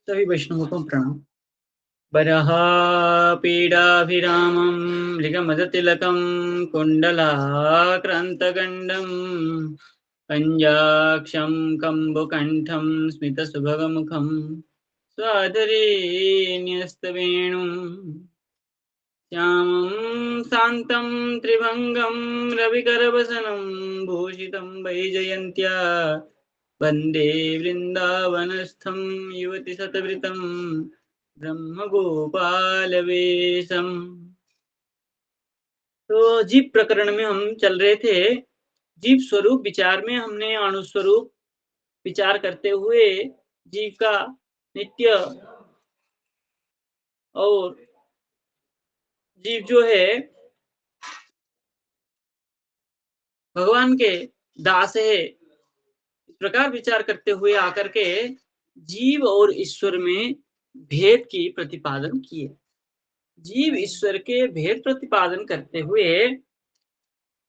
सभी वैष्णवों को प्रणाम। बरहापीडाभिरामं मृगमदतिलकं कुण्डलाक्रान्तगण्डं पञ्जाक्षं कम्बुकण्ठं स्मितसुभगमुखं स्वाधरे न्यस्तवेणुं श्यामं शान्तं त्रिभङ्गं रविकरवसनं भूषितं वैजयन्त्या वन्दे वृन्दावनस्थं युवति शतवृतं ब्रह्म गोपाल वेशम। तो जीव प्रकरण में हम चल रहे थे। जीव स्वरूप विचार में हमने अणुस्वरूप विचार करते हुए जीव का नित्य और जीव जो है भगवान के दास है, इस प्रकार विचार करते हुए आकर के जीव और ईश्वर में भेद की प्रतिपादन किए। जीव ईश्वर के भेद प्रतिपादन करते हुए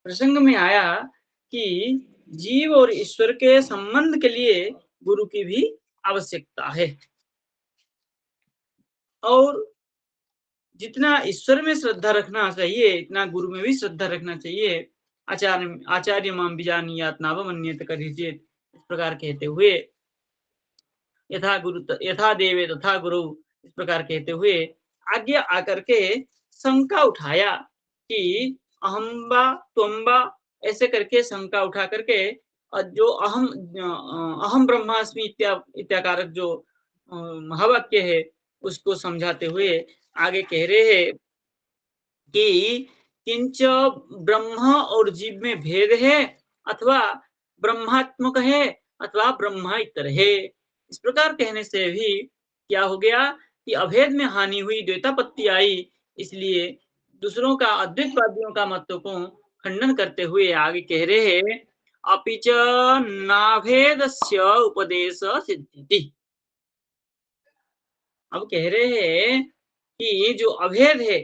प्रसंग में आया कि जीव और ईश्वर के संबंध के लिए गुरु की भी आवश्यकता है और जितना ईश्वर में श्रद्धा रखना चाहिए इतना गुरु में भी श्रद्धा रखना चाहिए। आचार्य माम बीजानीयात नावमन्येत करिचेत, इस प्रकार कहते हुए यथा देवे तथा गुरु, इस प्रकार कहते हुए आगे आकर के शंका उठाया कि अहम्बा त्वम्बा ऐसे करके शंका उठा करके जो अहम ब्रह्मास्मि इत्याकारक जो महावाक्य है उसको समझाते हुए आगे कह रहे हैं कि किंच ब्रह्म और जीव में भेद है अथवा ब्रह्मात्मक है अथवा ब्रह्मा इतर है। इस प्रकार कहने से भी क्या हो गया कि अभेद में हानि हुई, द्वैतापत्ति आई। इसलिए दूसरों का अद्वैतवादियों का मतों को खंडन करते हुए आगे कह रहे हैं अपिच नाभेदस्य उपदेश सिद्धिति। अब कह रहे हैं कि जो अभेद है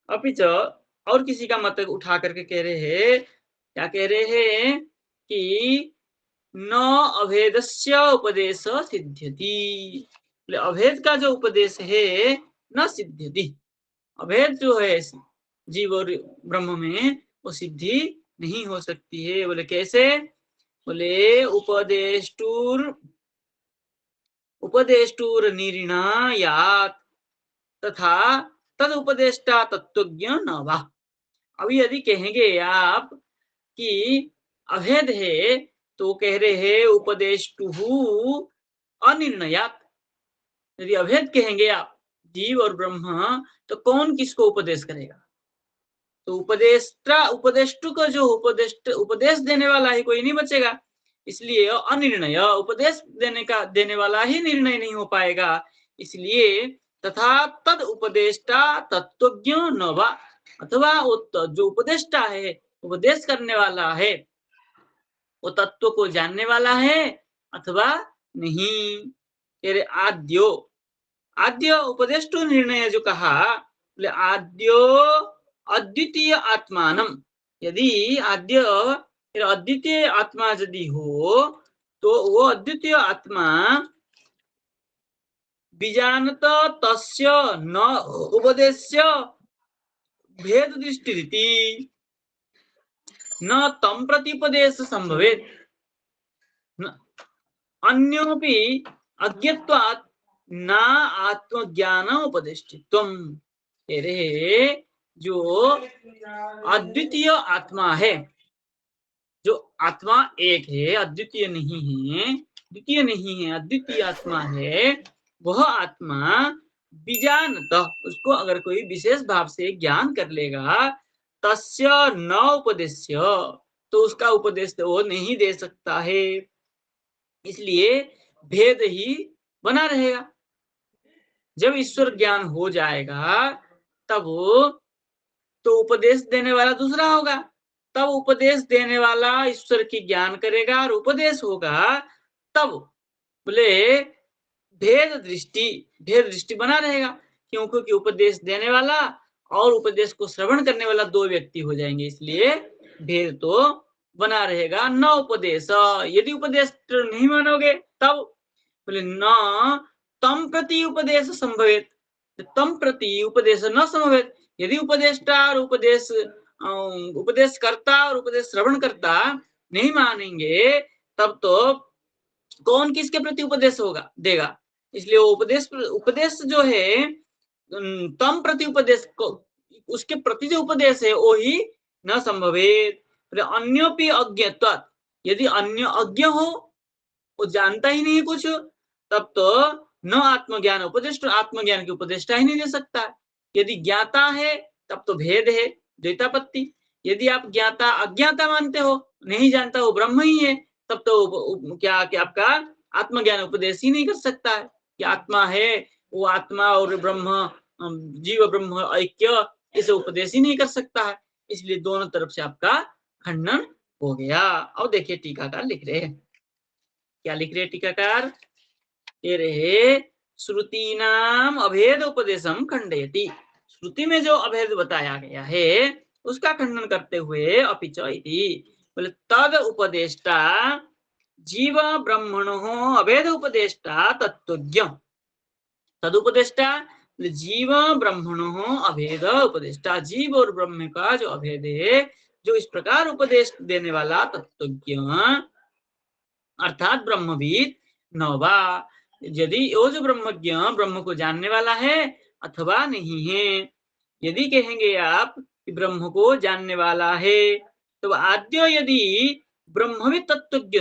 अपिच और किसी का मत उठा करके कह रहे हैं, क्या कह रहे हैं कि न अभेदस्य उपदेश सिद्ध्यति। अभेद का जो उपदेश है न सिद्ध्यति, अभेद जो है जीव और ब्रह्म में वो सिद्धि नहीं हो सकती है। बोले कैसे? बोले उपदेष्टुर निर्णयात तथा तद उपदेष्टा तत्वज्ञ न वा। अभी यदि कहेंगे आप कि अभेद है तो कह रहे हैं उपदेष्टुहु अनिर्णयात। यदि अभेद कहेंगे आप जीव और ब्रह्म तो कौन किसको उपदेश करेगा? तो उपदेष्टु को जो उपदेश देने वाला ही कोई नहीं बचेगा। इसलिए अनिर्णय, उपदेश देने वाला ही निर्णय नहीं हो पाएगा। इसलिए तथा तद उपदेष्टा तत्वज्ञ न वा, अथवा जो उपदेष्टा है, उपदेश करने वाला है, वो तत्व को जानने वाला है अथवा नहीं। आद्य उपदेष्टु निर्णय जो कहा, आद्यो अद्वितीय आत्मानम, यदि आद्य अद्वितीय आत्मा यदि हो तो वो अद्वितीय आत्मा बीजानत तस्य न उपदेश्य भेद दृष्टि न तम प्रतिपदेश संभवेत अन्योपि अज्ञत्वात् न आत्मज्ञान उपदेष्टित्वम। जो अद्वितीय आत्मा है, जो आत्मा एक है, अद्वितीय नहीं है, द्वितीय नहीं है, अद्वितीय आत्मा है, वह आत्मा बीजानत, उसको अगर कोई विशेष भाव से ज्ञान कर लेगा, तस्य न उपदेश्य, तो उसका उपदेश वो नहीं दे सकता है। इसलिए भेद ही बना रहेगा। जब ईश्वर ज्ञान हो जाएगा तब तो उपदेश देने वाला दूसरा होगा, तब उपदेश देने वाला ईश्वर की ज्ञान करेगा और उपदेश होगा, तब बोले भेद दृष्टि बना रहेगा। क्यों? क्योंकि उपदेश देने वाला और उपदेश को श्रवण करने वाला दो व्यक्ति हो जाएंगे, इसलिए भेद तो बना रहेगा। न उपदेश, यदि उपदेश नहीं मानोगे तब बोले न तम प्रति उपदेश संभवेत, तम प्रति उपदेश न संभवेत। यदि उपदेष्टा और उपदेश करता और उपदेश श्रवण करता नहीं मानेंगे, तब तो कौन किसके प्रति उपदेश होगा देगा। इसलिए वो उपदेश जो है तम प्रति उपदेश को, उसके प्रति जो उपदेश है वो ही न संभवेत। अन्योपि अज्ञत्वात्, यदि अन्य अज्ञ हो, वो जानता ही नहीं कुछ, तब तो न आत्मज्ञान उपदेष्ट, आत्मज्ञान की उपदेष्टा ही नहीं दे सकता। यदि ज्ञाता है तब तो भेद है, द्वैतापत्ति। यदि आप ज्ञाता अज्ञाता मानते हो, नहीं जानता वो ब्रह्म ही है, तब तो क्या आपका आत्मज्ञान उपदेश ही नहीं कर सकता है कि आत्मा है, वो आत्मा और ब्रह्म, जीव ब्रह्म ऐक्य, इसे उपदेश ही नहीं कर सकता है। इसलिए दोनों तरफ से आपका खंडन हो गया। अब देखिए टीकाकार लिख रहे हैं, क्या लिख रहे टीकाकार, ये रहे श्रुति नाम अभेद उपदेशम खंडयति। श्रुति में जो अभेद बताया गया है उसका खंडन करते हुए अपिच इति, बोले तद उपदेष्टा जीव ब्रह्मणो अभेद उपदेष्टा तत्वज्ञ। तद उपदेष्टा जीव ब्रह्मणो अभेद उपदेष्टा, जीव और ब्रह्म का जो अभेद है, जो इस प्रकार उपदेश देने वाला तत्वज्ञ अर्थात ब्रह्मविद नवा, यदि वो जो ब्रह्मज्ञ ब्रह्म को जानने वाला है अथवा नहीं है। यदि कहेंगे आप कि ब्रह्म को जानने वाला है, तो आद्य यदि ब्रह्मविद तत्वज्ञ,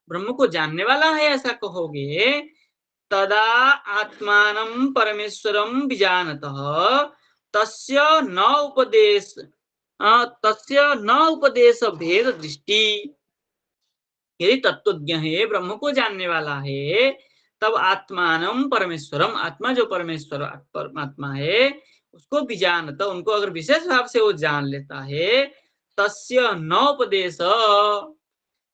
ब्रह्म को जानने वाला है ऐसा कहोगे, तदा आत्मानं परमेश्वरं विजानतः तस्य न उपदेश भेद दृष्टि। यदि तत्वज्ञ है, ब्रह्म को जानने वाला है, तब आत्मानं परमेश्वरम, आत्मा जो परमेश्वर परमात्मा है उसको विजानतः, उनको अगर विशेष भाव से वो जान लेता है, तस्य न उपदेश,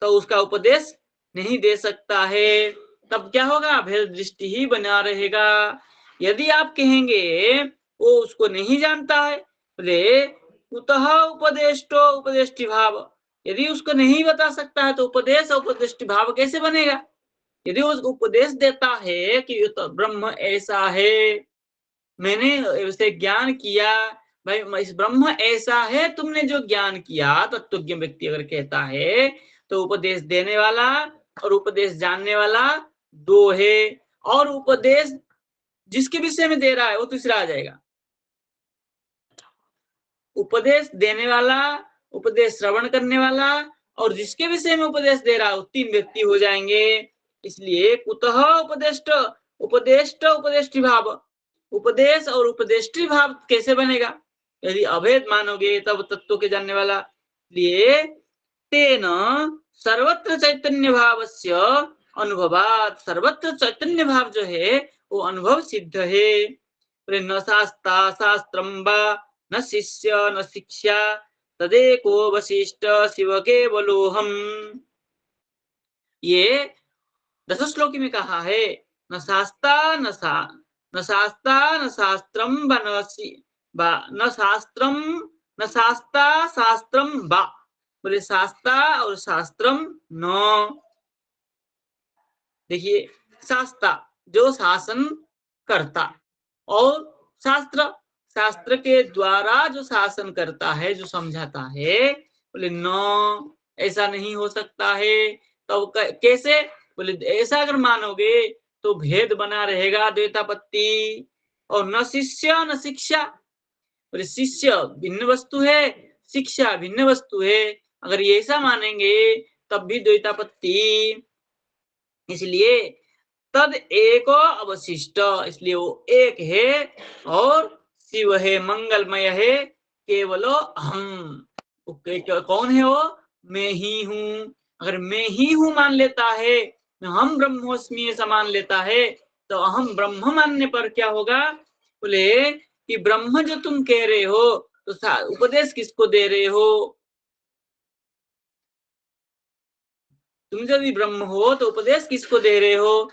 तो उसका उपदेश नहीं दे सकता है। तब क्या होगा, भेद दृष्टि ही बना रहेगा। यदि आप कहेंगे वो उसको नहीं जानता है, बोले कुतः उपदेष्टो उपदेष्टि भाव, यदि उसको नहीं बता सकता है तो उपदेश उपदेष्टि भाव कैसे बनेगा। यदि वो उपदेश देता है कि तो ब्रह्म ऐसा है, मैंने उसे ज्ञान किया, भाई इस ब्रह्म ऐसा है, तुमने जो ज्ञान किया, तत्वज्ञ व्यक्ति अगर कहता है, तो उपदेश देने वाला और उपदेश जानने वाला दो है, और उपदेश जिसके विषय में दे रहा है वो तीसरा आ जाएगा। उपदेश देने वाला, उपदेश श्रवण करने वाला, और जिसके विषय में उपदेश दे रहा है वो तीन व्यक्ति हो जाएंगे। इसलिए कुतः उपदेष्ट उपदेष्ट उपदेष्टि भाव, उपदेश और उपदेष्टि भाव कैसे बनेगा, यदि अभेद मानोगे तब तत्व के जानने वाला। इसलिए तेन सर्वत्र चैतन्य भावस्य अनुभवात, सर्वत्र चैतन्य भाव जो है वो अनुभव सिद्ध है। न शास्ता शास्त्रम वा न शिष्य न शिक्षा तदेको वशिष्ठ शिव केवलोहम। ये 10 श्लोकी में कहा है, न शास्ता न शास्त्रम न शास्त्रम न शास्ता शास्त्रम बा, बोले शास्ता और शास्त्रम न। देखिए शास्ता जो शासन करता, और शास्त्र शास्त्र के द्वारा जो शासन करता है, जो समझाता है, बोले न ऐसा नहीं हो सकता है। तो कैसे, बोले ऐसा अगर मानोगे तो भेद बना रहेगा, द्वैतापत्ति। और न शिष्य न शिक्षा, बोले शिष्य भिन्न वस्तु है, शिक्षा भिन्न वस्तु है, अगर ये ऐसा मानेंगे तब भी द्वैतापत्ति। इसलिए तद एको अवशिष्ट, इसलिए वो एक है और शिव है, मंगलमय है, केवलो हम। कौन है वो, मैं ही हूँ। अगर मैं ही हूँ मान लेता है, हम ब्रह्मोस्मि ऐसा मान लेता है, तो अहम ब्रह्म मानने पर क्या होगा, बोले कि ब्रह्म जो तुम कह रहे हो तो उपदेश किसको दे रहे हो, तुम यदि ब्रह्म हो तो उपदेश किसको दे रहे हो,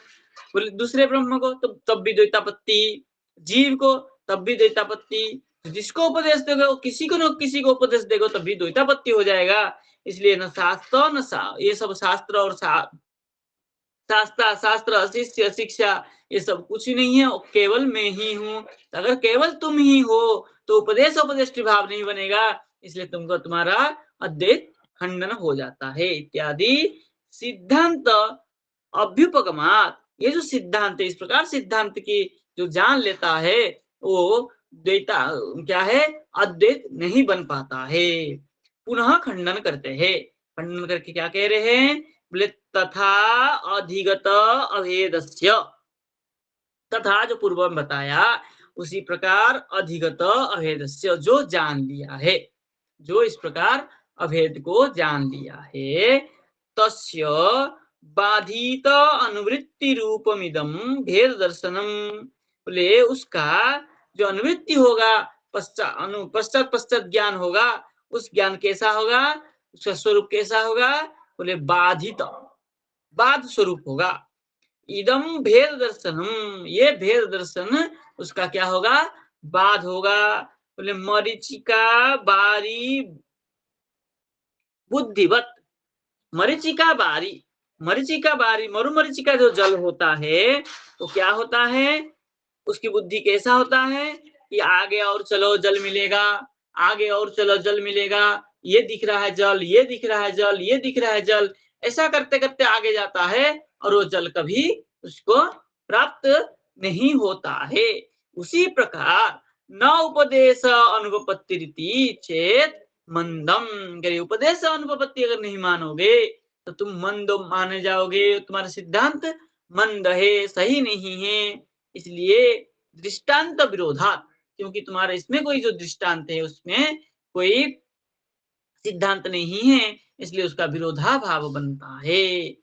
बोले दूसरे ब्रह्म को, तो तब भी द्वैतापत्ति। जीव को तब भी द्वैतापत्ति, जिसको उपदेश देगा वो किसी को न किसी को उपदेश देगा तब भी द्वैतापत्ति हो जाएगा। इसलिए न शास्त्र न ये सब शास्त्र और शास्त्र, शिष्य, शिक्षा ये सब कुछ नहीं है, केवल मैं ही हूँ। अगर केवल तुम ही हो तो उपदेश उपदेष्टि भाव नहीं बनेगा, इसलिए तुमको तुम्हारा अद्वैत खंडन हो जाता है इत्यादि। सिद्धांत अभ्युपगमात, ये जो सिद्धांत है, इस प्रकार सिद्धांत की जो जान लेता है वो द्वैता क्या है, अद्वैत नहीं बन पाता है। पुनः खंडन करते हैं, खंडन करके क्या कह रहे हैं, बोले तथा अधिगत अभेदस्य, तथा जो पूर्व में बताया उसी प्रकार अधिगत अभेदस्य, जो जान लिया है, जो इस प्रकार अभेद को जान लिया है, तस्य बाधित अनुवृत्ति रूपमिदम भेद दर्शनम, बोले उसका जो अनुवृत्ति होगा, पश्चात पश्चात ज्ञान होगा, उस ज्ञान कैसा होगा, उसका स्वरूप कैसा होगा, बोले बाधित, बाध स्वरूप होगा। इदम भेद दर्शनम, ये भेद दर्शन उसका क्या होगा, बाध होगा। बोले मरीचिका बारी बुद्धिवत, मरीचिका बारी, मरीचिका बारी, मरुमरीचिका जो जल होता है तो क्या होता है, उसकी बुद्धि कैसा होता है कि आगे और चलो जल मिलेगा, आगे और चलो जल मिलेगा, ये दिख रहा है जल, ये दिख रहा है जल, ये दिख रहा है जल, ऐसा करते करते आगे जाता है और वो जल कभी उसको प्राप्त नहीं होता है। उसी प्रकार न उपदेश अनुपपत्ति रीति चेत मंदम, अगर उपदेश अनुपपत्ति अगर नहीं मानोगे तो तुम मंद माने जाओगे, तुम्हारा सिद्धांत मंद है, सही नहीं है। इसलिए दृष्टांत विरोधात, क्योंकि तुम्हारा इसमें कोई जो दृष्टांत है उसमें कोई सिद्धांत नहीं है, इसलिए उसका विरोधाभाव बनता है।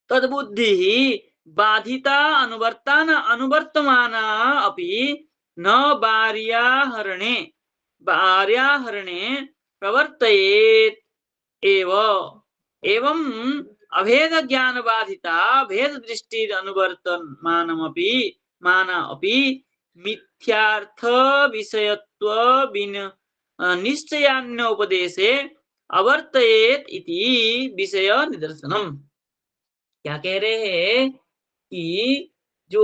तद्बुद्धि बाधिता अनुवर्तान अनुवर्तमाना अपि न बार्याहरणे प्रवर्तयेत एव, एवं अभेद ज्ञान बाधिता भेद दृष्टि अनुवर्तमानमपि माना अपि मिथ्यार्थ विषयत्व बिन निश्चयान्य उपदेशे अवर्तयेत इति विषय निदर्शनम। क्या कह रहे हैं कि जो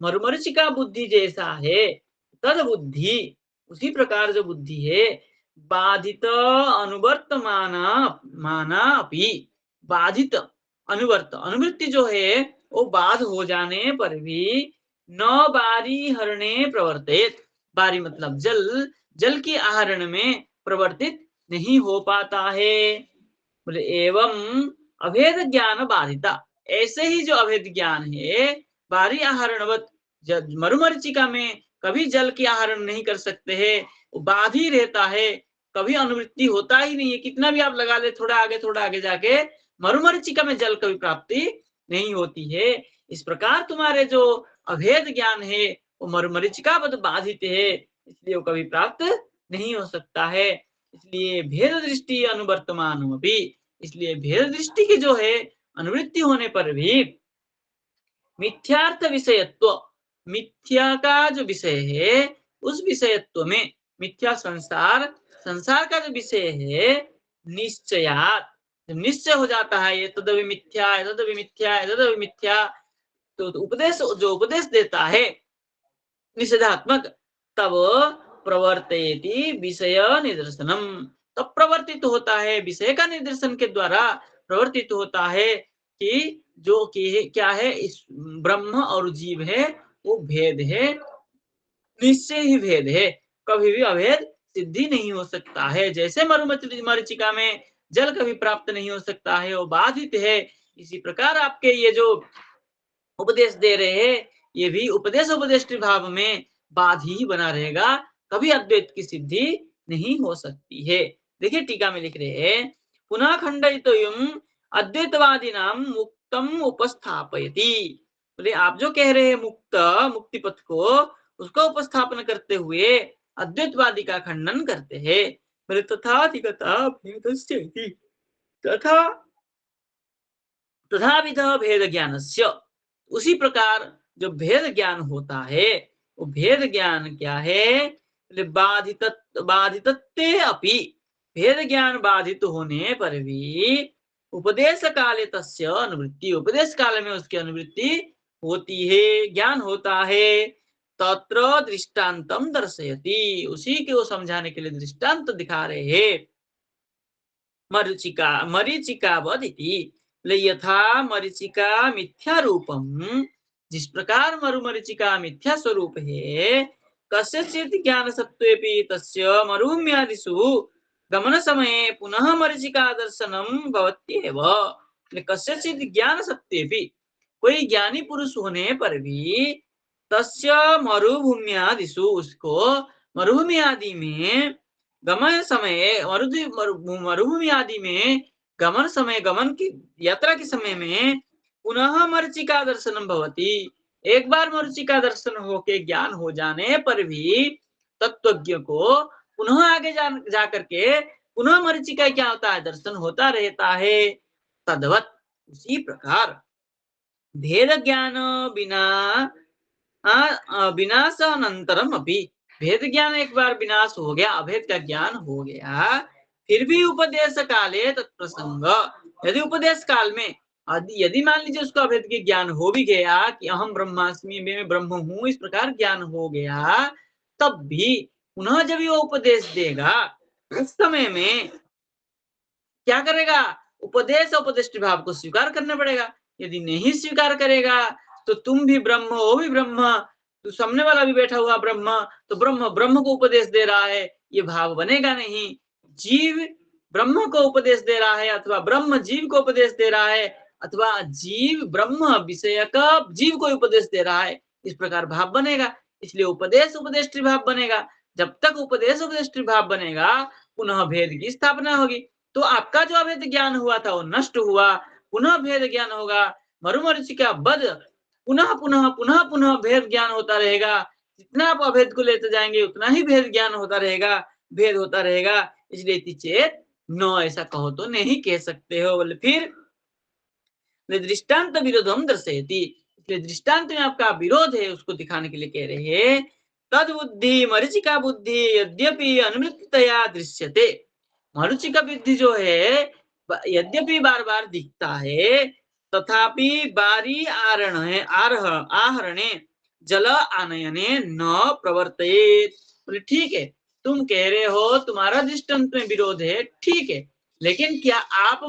मरुमरीचिका बुद्धि जैसा है, तद बुद्धि उसी प्रकार जो बुद्धि है, बाधित अनुवर्तमाना माना अपि, बाधित अनुवर्त अनुवृत्ति जो है वो बाध हो जाने पर भी न बारी हरणे प्रवर्तित, बारी मतलब जल, जल की आहरण में प्रवर्तित नहीं हो पाता है। बोले एवं अभेद ज्ञान बाधिता, ऐसे ही जो अभेद ज्ञान है बारी आहरणवत, मरुमरीचिका में कभी जल की आहरण नहीं कर सकते हैं, वो बाध ही रहता है, कभी अनुवृत्ति होता ही नहीं है, कितना भी आप लगा ले थोड़ा आगे जाके मरुमरीचिका में जल कभी प्राप्ति नहीं होती है। इस प्रकार तुम्हारे जो अभेद ज्ञान है वो मरुमरीचिका बाधित है, इसलिए वो कभी प्राप्त नहीं हो सकता है। इसलिए भेद दृष्टि अनुवर्तमान भी, इसलिए भेद दृष्टि की जो है अनुवृत्ति होने पर भी मिथ्यार्थ विषयत्व, मिथ्या का जो विषय है उस विषयत्व में, मिथ्या संसार, संसार का जो विषय है निश्चयात, जब निश्चय हो जाता है ये तदवि मिथ्या, तदवि मिथ्या, तदवि मिथ्या, तो उपदेश जो उपदेश देता है निषेधात्मक, तब प्रवर्तयति विषय निदर्शनम, तब प्रवर्तित होता है विषय का निदर्शन के द्वारा प्रवर्तित होता है कि जो कि क्या है, इस ब्रह्म और जीव है वो भेद है, निश्चय ही भेद है, कभी भी अभेद सिद्धि नहीं हो सकता है। जैसे मरीचिका में जल कभी प्राप्त नहीं हो सकता है, वो बाधित है, इसी प्रकार आपके ये जो उपदेश दे रहे हैं ये भी उपदेश उपदेष्टि भाव में बाध ही बना रहेगा, कभी अद्वैत की सिद्धि नहीं हो सकती है। देखिए टीका में लिख रहे हैं, पुनः खंडयितुम् अद्वैतवादी नाम मुक्तम उपस्थापयति, बोले आप जो कह रहे हैं मुक्त, मुक्ति पथ को, उसको उपस्थापन करते हुए अद्वैतवादी का खंडन करते हैं। बोले तथाधिगता भेदस्य इति, तथा तथाविध भेद ज्ञानस्य, उसी प्रकार जो भेद ज्ञान होता है वो भेद ज्ञान क्या है, बाधितत्ते अपि, भेद ज्ञान बाधित होने पर भी उपदेश काले तस्य अनुवृत्ति, उपदेश काल में उसकी अनुवृत्ति होती है, ज्ञान होता है। तत्र दृष्टांतम दर्शयति, उसी को समझाने के लिए दृष्टांत दिखा रहे हैं। मरीचिका मरीचिकावद इति, यथा मरीचिका मिथ्या रूपम, जिस प्रकार मरीचिका मिथ्या स्वरूप है, कस्यचित् ज्ञान सत्त्वेपि तस्य मरुभूम्यादिषु गमन समये पुनः मरीचिका दर्शनम भवत्येव। कस्यचित् ज्ञान सत्त्वेपि, कोई ज्ञानी पुरुष होने पर भी, तस्य मरुभूम्यादिषु, उसको मरुभूमि आदि में, गमन समय मरुभूमि आदि में गमन समय, गमन की यात्रा के समय में पुनः मरीचिका दर्शनम भवति, एक बार मरीचिका दर्शन होके ज्ञान हो जाने पर भी तत्वज्ञ को पुनः आगे जा करके पुनः मरीचिका क्या होता है, दर्शन होता रहता है। तद्वत, उसी प्रकार भेद ज्ञान बिना विनाश अनंतरम अपि, भेद ज्ञान एक बार विनाश हो गया, अभेद का ज्ञान हो गया, फिर भी उपदेश काले तत्प्रसंग, यदि उपदेश काल में यदि मान लीजिए उसको अभेद के ज्ञान हो भी गया कि अहम ब्रह्मास्मि, मैं ब्रह्म हूं, इस प्रकार ज्ञान हो गया, तब भी पुनः जब वो उपदेश देगा, उस समय में क्या करेगा, उपदेश उपदिष्ट भाव को स्वीकार करना पड़ेगा। यदि नहीं स्वीकार करेगा तो तुम भी ब्रह्म, वो भी ब्रह्म, तो सामने वाला भी बैठा हुआ ब्रह्म, तो ब्रह्म ब्रह्म को उपदेश दे रहा है, ये भाव बनेगा नहीं। जीव ब्रह्म को उपदेश दे रहा है, अथवा ब्रह्म जीव को उपदेश दे रहा है, अथवा जीव ब्रह्म विषय का जीव को उपदेश दे रहा है, इस प्रकार भाव बनेगा। इसलिए उपदेश उपदेष्टि भाव बनेगा। जब तक उपदेश उपदेष्टि भाव बनेगा, पुनः भेद की स्थापना होगी। तो आपका जो अभेद ज्ञान हुआ था वो नष्ट हुआ, पुनः भेद ज्ञान होगा। मरुमरीचिका बद, पुनः पुनः पुनः पुनः भेद ज्ञान होता रहेगा। जितना आप अभेद को लेते जाएंगे उतना ही भेद ज्ञान होता रहेगा, भेद होता रहेगा। इसलिए चेत न, ऐसा कहो तो नहीं कह सकते हो। बोले फिर दृष्टांत विरोधम दर्शयति, इसलिए दृष्टांत में आपका विरोध है उसको दिखाने के लिए कह रहे हैं। तद बुद्धि मरीचिका बुद्धि यद्यपि अनुमृतया दृश्यते, मरीचिका बुद्धि जो है यद्यपि बार बार दिखता है, तथापि बारी आहरणे जल आनयने न प्रवर्तेत। बोले ठीक है, तुम कह रहे हो तुम्हारा दृष्टांत में विरोध है, ठीक है, लेकिन क्या आप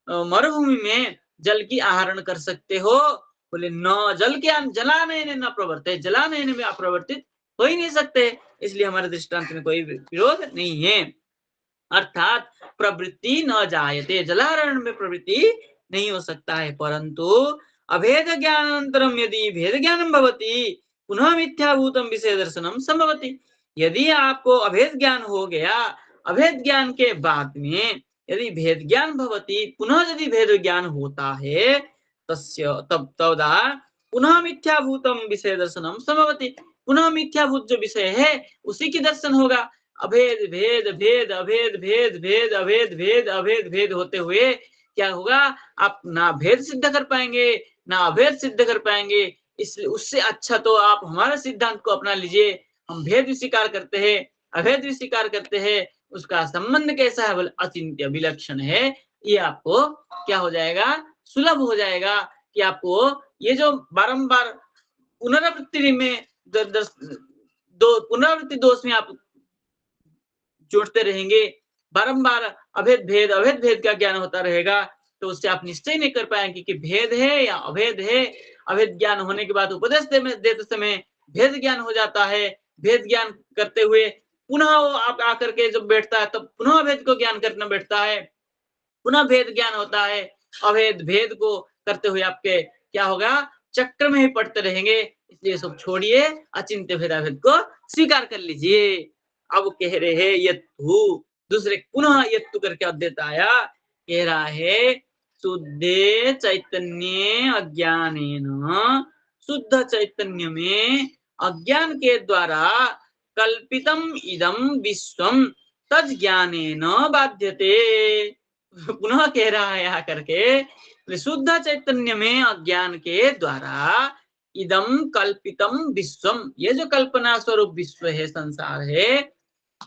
मरुभूमि में जल की आहरण कर सकते हो? बोले न, जल के जलानयन न प्रवर्तित, जलानयन में अप्रवर्तित हो ही नहीं सकते, इसलिए हमारे दृष्टांत में कोई विरोध नहीं है। अर्थात प्रवृत्ति न जायते, जलाहरण में प्रवृत्ति नहीं हो सकता है। परंतु अभेद ज्ञानानंतरम यदि भेद ज्ञानम भवति पुनः मिथ्याभूतम विषय दर्शनम संभवति, यदि आपको अभेद ज्ञान हो गया, अभेद ज्ञान के बाद में यदि भेद ज्ञान भवति, पुनः यदि भेद ज्ञान होता है, तस्य तब तदा पुनः मिथ्याभूतम विषय दर्शनम संभवति, पुनः मिथ्याभूत जो विषय है उसी की दर्शन होगा। अभेद भेद भेद अभेद भेद भेद अभेद भेद अभेद भेद होते हुए क्या होगा, आप ना भेद सिद्ध कर पाएंगे ना अभेद सिद्ध कर पाएंगे। इसलिए उससे अच्छा तो आप हमारे सिद्धांत को अपना लीजिए। हम भेद भी स्वीकार करते हैं, अभेद भी स्वीकार करते हैं, उसका संबंध कैसा है, बोले अचिंत्य विलक्षण है। ये आपको क्या हो जाएगा, सुलभ हो जाएगा कि आपको ये जो बारंबार पुनरावृत्ति में दो पुनरावृत्ति दोष में आप जोड़ते रहेंगे, बारंबार अभेद भेद का ज्ञान होता रहेगा, तो उससे आप निश्चय नहीं कर पाएंगे कि भेद है या अभेद है। अभेद ज्ञान होने के बाद उपदेश देते समय भेद ज्ञान हो जाता है। भेद ज्ञान करते हुए पुनः वो आप आकर के जब बैठता है तब पुनः अभेद को ज्ञान करना बैठता है, पुनः भेद ज्ञान होता है। अभेद भेद को करते हुए आपके क्या होगा, चक्र में ही पड़ते रहेंगे। इसलिए सब छोड़िए, अचिंत्य भेदाभेद को स्वीकार कर लीजिए। अब कह रहे हैं यत्तु, दूसरे पुनः यत्तु करके अद्वैत आया, कह रहा है शुद्धे चैतन्य अज्ञानेन, शुद्ध चैतन्य में अज्ञान के द्वारा कल्पितम इदम विश्वम तद ज्ञानेन बाध्यते। पुनः कह रहा है यहाँ करके, शुद्ध चैतन्य में अज्ञान के द्वारा इदम कल्पितम विश्वम, ये जो कल्पना स्वरूप विश्व है, संसार है,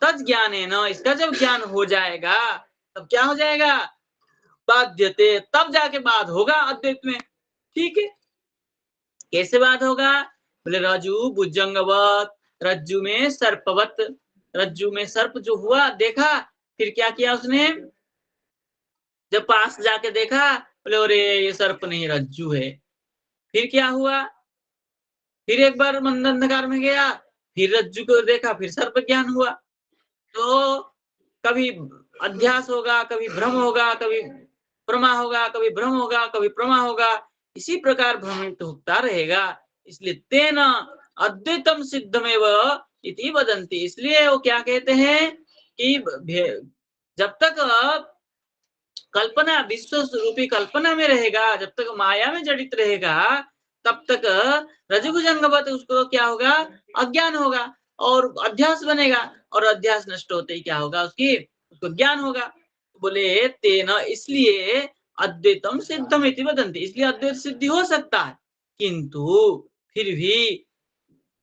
तद ज्ञानेन, इसका जब ज्ञान हो जाएगा तब क्या हो जाएगा, बाध्यते, तब जाके बाध होगा अद्वैत में। ठीक है, कैसे बात होगा? बोले रज्जु भुजंगवत, रज्जु में सर्पवत, रज्जु में सर्प जो हुआ देखा, फिर क्या किया उसने? जब पास जाके देखा, बोले अरे ये सर्प नहीं रज्जु है। फिर क्या हुआ? फिर एक बार अंधकार में गया, फिर रज्जु को देखा, फिर सर्प ज्ञान हुआ। तो कभी अध्यास होगा, कभी भ्रम होगा, कभी प्रमा होगा, कभी भ्रम होगा, कभी प्रमा होगा, इसी प्रकार भ्रमित होता रहेगा। इसलिए तेन अद्वैतम सिद्धमेव इति वदन्ति। इसलिए वो क्या कहते हैं कि जब तक कल्पना विश्व रूपी कल्पना में रहेगा, जब तक माया में जड़ित रहेगा, तब तक रजोगुजंगवत उसको क्या होगा? अज्ञान होगा और अध्यास बनेगा, और अध्यास नष्ट होते ही क्या होगा? उसको ज्ञान होगा। बोले तेन, इसलिए अद्वैतम सिद्धम इति वदन्ति, इसलिए अद्वैत सिद्धि हो सकता है, किंतु फिर भी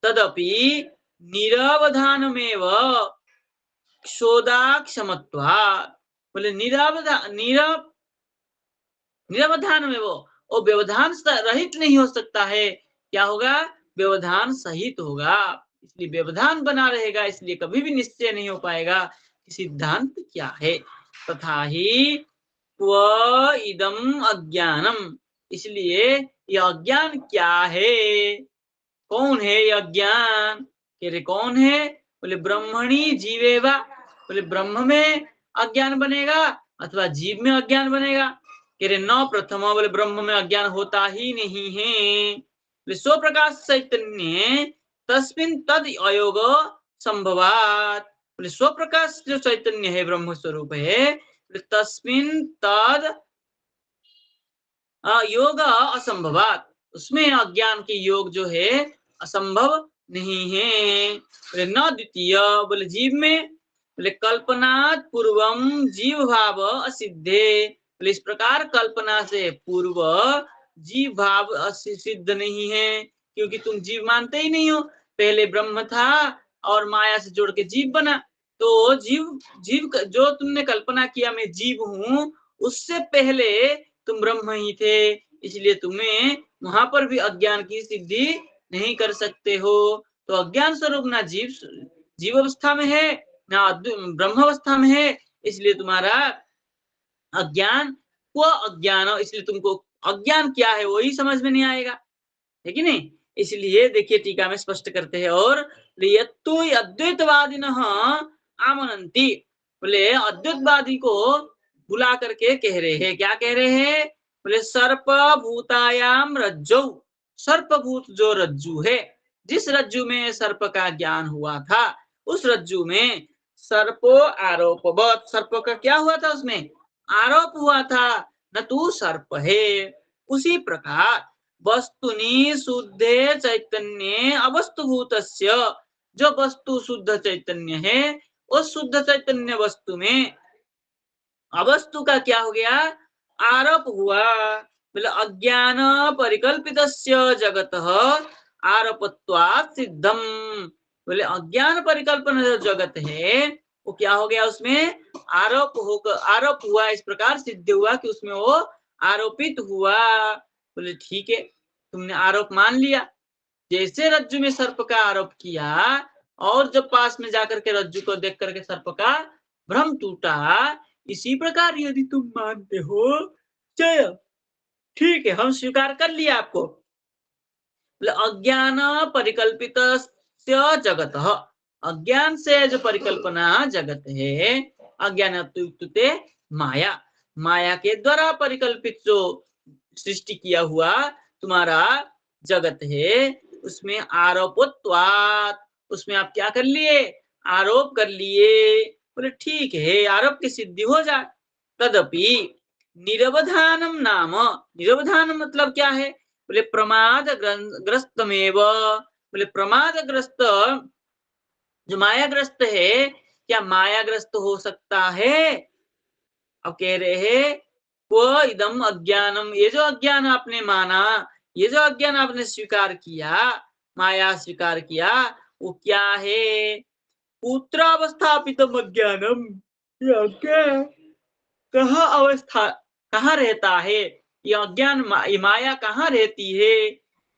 तदपि निरवधानमेव क्षोदाक्षमत्वात्। बोले निरवधान में वो व्यवधान रहित नहीं हो सकता है। क्या होगा? व्यवधान सहित होगा, इसलिए व्यवधान बना रहेगा, इसलिए कभी भी निश्चय नहीं हो पाएगा कि सिद्धांत क्या है। तथा ही क्व इदम अज्ञानम, इसलिए यह अज्ञान क्या है? कौन है यह अज्ञान? कह रहे कौन है? बोले ब्रह्मणी जीवेवा। बोले ब्रह्म में अज्ञान बनेगा अथवा जीव में अज्ञान बनेगा? कह रहे न प्रथम, बोले ब्रह्म में अज्ञान होता ही नहीं है। बोले स्व प्रकाश चैतन्य तस्मिन तद अयोग संभवात। बोले स्व प्रकाश जो चैतन्य है, ब्रह्म स्वरूप है, तस्मिन तद योग असंभवात, उसमें अज्ञान के योग जो है असंभव नहीं है। बोले न द्वितीय, बोले जीव में, बोले कल्पनात् पूर्वम जीव भाव असिद्धे। बोले इस प्रकार कल्पना से पूर्व जीव भाव सिद्ध नहीं है, क्योंकि तुम जीव मानते ही नहीं हो। पहले ब्रह्म था और माया से जोड़ के जीव बना, तो जीव जो तुमने कल्पना किया मैं जीव हूँ, उससे पहले तुम ब्रह्म ही थे, इसलिए तुम्हें वहां पर भी अज्ञान की सिद्धि नहीं कर सकते हो। तो अज्ञान स्वरूप ना जीव अवस्था में है, ना ब्रह्म अवस्था में है, इसलिए तुम्हारा अज्ञान वो अज्ञान, इसलिए तुमको अज्ञान क्या है वही समझ में नहीं आएगा, है कि नहीं? इसलिए देखिए टीका में स्पष्ट करते हैं, और अद्वैतवादिनः आमनन्ति। बोले अद्वैतवादी को बुला करके कह रहे हैं, क्या कह रहे हैं? बोले सर्प भूतायाम रज्जौ, सर्पभूत जो रज्जु है, जिस रज्जु में सर्प का ज्ञान हुआ था, उस रज्जु में सर्पो आरोपवत, सर्प का क्या हुआ था? उसमें आरोप हुआ था, न तू सर्प है। उसी प्रकार वस्तुनि शुद्धे चैतन्य अवस्तुभूतस्य, जो वस्तु शुद्ध चैतन्य है, उस शुद्ध चैतन्य वस्तु में अवस्तु का क्या हो गया? आरोप हुआ। बोले अज्ञान परिकल्पितस्य जगतः आरोपत्वात् सिद्धम। बोले अज्ञान परिकल्पना जो जगत है, वो क्या हो गया? उसमें आरोप हुआ, इस प्रकार सिद्ध हुआ कि उसमें वो आरोपित हुआ। बोले ठीक है, तुमने आरोप मान लिया, जैसे रज्जु में सर्प का आरोप किया, और जब पास में जाकर के रज्जु को देख करके सर्प का भ्रम टूटा, इसी प्रकार यदि तुम मानते हो, चलो ठीक है, हम स्वीकार कर लिया आपको। अज्ञान परिकल्पित जगत, अज्ञान से जो परिकल्पना जगत है, अज्ञान माया, माया के द्वारा परिकल्पित जो सृष्टि किया हुआ तुम्हारा जगत है, उसमें आरोपोत्वात्, उसमें आप क्या कर लिए? आरोप कर लिए। बोले ठीक है, आरोप की सिद्धि हो जाए। तदपि निरवधानम नाम, निरवधान मतलब क्या है? बोले प्रमाद ग्रस्तमेव। बोले प्रमादग्रस्त जो मायाग्रस्त है, क्या मायाग्रस्त हो सकता है? अब कह रहे हैं वो इदम अज्ञानम, ये जो अज्ञान आपने माना, ये जो अज्ञान आपने स्वीकार किया, माया स्वीकार किया, वो क्या है? पुत्रावस्थापितम अज्ञानम, ये अज्ञान कहाँ अवस्था कहाँ रहता है, ये अज्ञान ये माया कहाँ रहती है?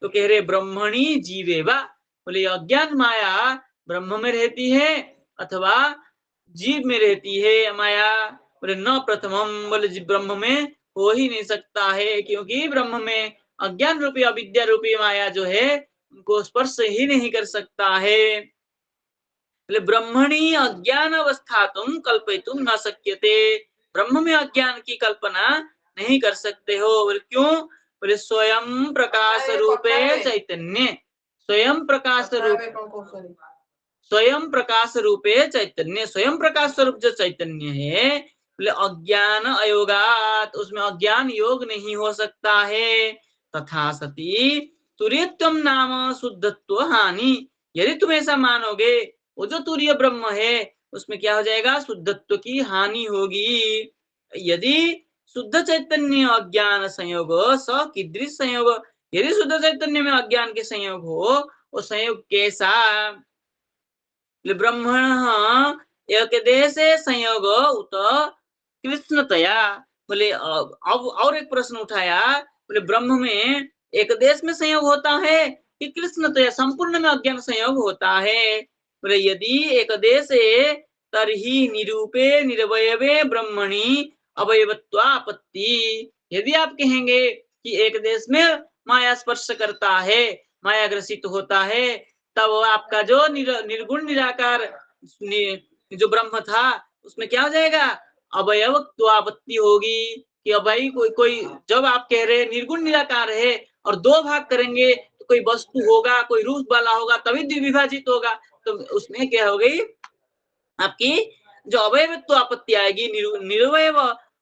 तो कह रहे ब्रह्मणी जीवेवा, बोले अज्ञान माया ब्रह्म में रहती है अथवा जीव में रहती है माया। बोले न प्रथमम, बोले ब्रह्म में हो ही नहीं सकता है, क्योंकि ब्रह्म में अज्ञान रूपी अविद्या रूपी माया जो है उनको स्पर्श ही नहीं कर सकता है। बोले ब्रह्मणी अज्ञान अवस्था तुम कल्पयितुम न शक्यते, ब्रह्म में अज्ञान की कल्पना नहीं कर सकते हो। बोले क्यों? बोले स्वयं प्रकाश रूपे चैतन्य, स्वयं प्रकाश रूप, स्वयं प्रकाश रूपे चैतन्य, स्वयं प्रकाश स्वरूप जो चैतन्य है, बोले अज्ञान अयोगात, उसमें अज्ञान योग नहीं हो सकता है। तथा सती तुरीयत्वम नाम शुद्धत्व हानि, यदि तुम ऐसा मानोगे वो जो तुरीय ब्रह्म है उसमें क्या हो जाएगा, शुद्धत्व की हानि होगी। यदि शुद्ध चैतन्य अज्ञान संयोग स कीदृश संयोग, यदि शुद्ध चैतन्य में अज्ञान के संयोग हो, वो संयोग कैसा? ब्रह्मण एकदेशे संयोग उत कृष्णतया, बोले अब और एक प्रश्न उठाया, बोले ब्रह्म में एक देश में संयोग होता है कि कृष्णतया संपूर्ण में अज्ञान संयोग होता है? बोले यदि एक देश तरही निरूपे निरवयवे ब्रह्मणि अवयवत्वापत्ति, यदि आप कहेंगे कि एक देश में माया स्पर्श करता है, माया ग्रसित होता है, तब आपका जो निर्गुण निराकार जो ब्रह्म था उसमें क्या हो जाएगा, अवयवत्वापत्ति होगी। कि अब भाई कोई कोई जब आप कह रहे हैं निर्गुण निराकार है और दो भाग करेंगे तो कोई वस्तु होगा, कोई रूप वाला होगा, तभी द्विविभाजित होगा, तो उसमें क्या हो गई आपकी जो अवयवत्व आपत्ति आएगी, निरवय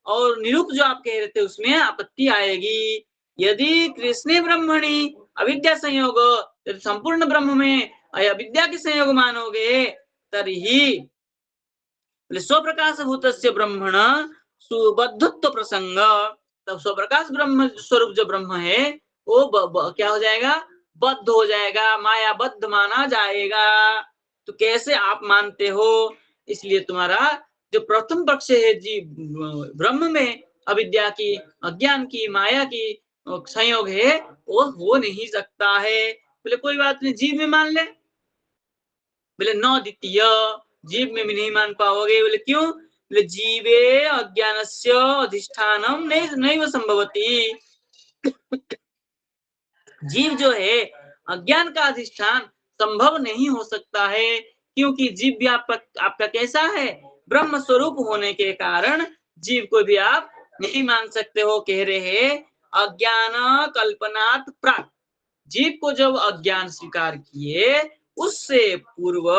और निरूप जो आप कह रहे थे उसमें आपत्ति आएगी। यदि कृष्ण ब्रह्मणि अविद्या संयोग, यदि संपूर्ण ब्रह्म में अविद्या के संयोग मानोगे, तर्हि स्वप्रकाश भूत ब्रह्मण सुबद्धत्व प्रसंग, तब स्वप्रकाश ब्रह्म स्वरूप जो ब्रह्म है वो क्या हो जाएगा, बद्ध हो जाएगा, माया बद्ध माना जाएगा। तो कैसे आप मानते हो? इसलिए तुम्हारा जो प्रथम पक्ष है जी, ब्रह्म में अविद्या की अज्ञान की माया की संयोग है, वो हो नहीं सकता है। बोले कोई बात नहीं, जीव में मान ले। बोले न द्वितीय, जीव में भी नहीं मान पाओगे। बोले क्यों? बोले जीवे अज्ञानस्य अधिष्ठानम नैव संभवति, जीव जो है अज्ञान का अधिष्ठान संभव नहीं हो सकता है, क्योंकि जीव भी आपका कैसा है, ब्रह्म स्वरूप होने के कारण जीव को भी आप नहीं मान सकते हो। कह रहे हैं अज्ञान कल्पनात् प्राक, जीव को जब अज्ञान स्वीकार किए उससे पूर्व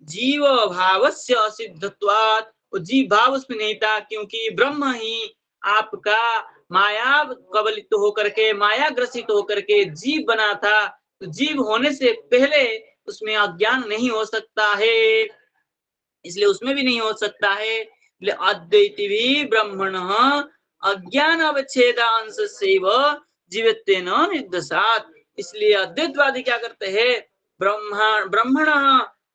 जीव भावस्य असिद्धत्वात्, जीव भाव उसमें नहीं था, क्योंकि ब्रह्म ही आपका माया कबलित होकर के, माया ग्रसित होकर के जीव बना था। तो जीव होने से पहले उसमें अज्ञान नहीं हो सकता है, इसलिए उसमें भी नहीं हो सकता है। अद्वैति भी ब्रह्मण अज्ञान अवच्छेद अंश सेव जीवत्वेन निर्दशात्, इसलिए अद्वैतवादी क्या करते हैं, ब्रह्मण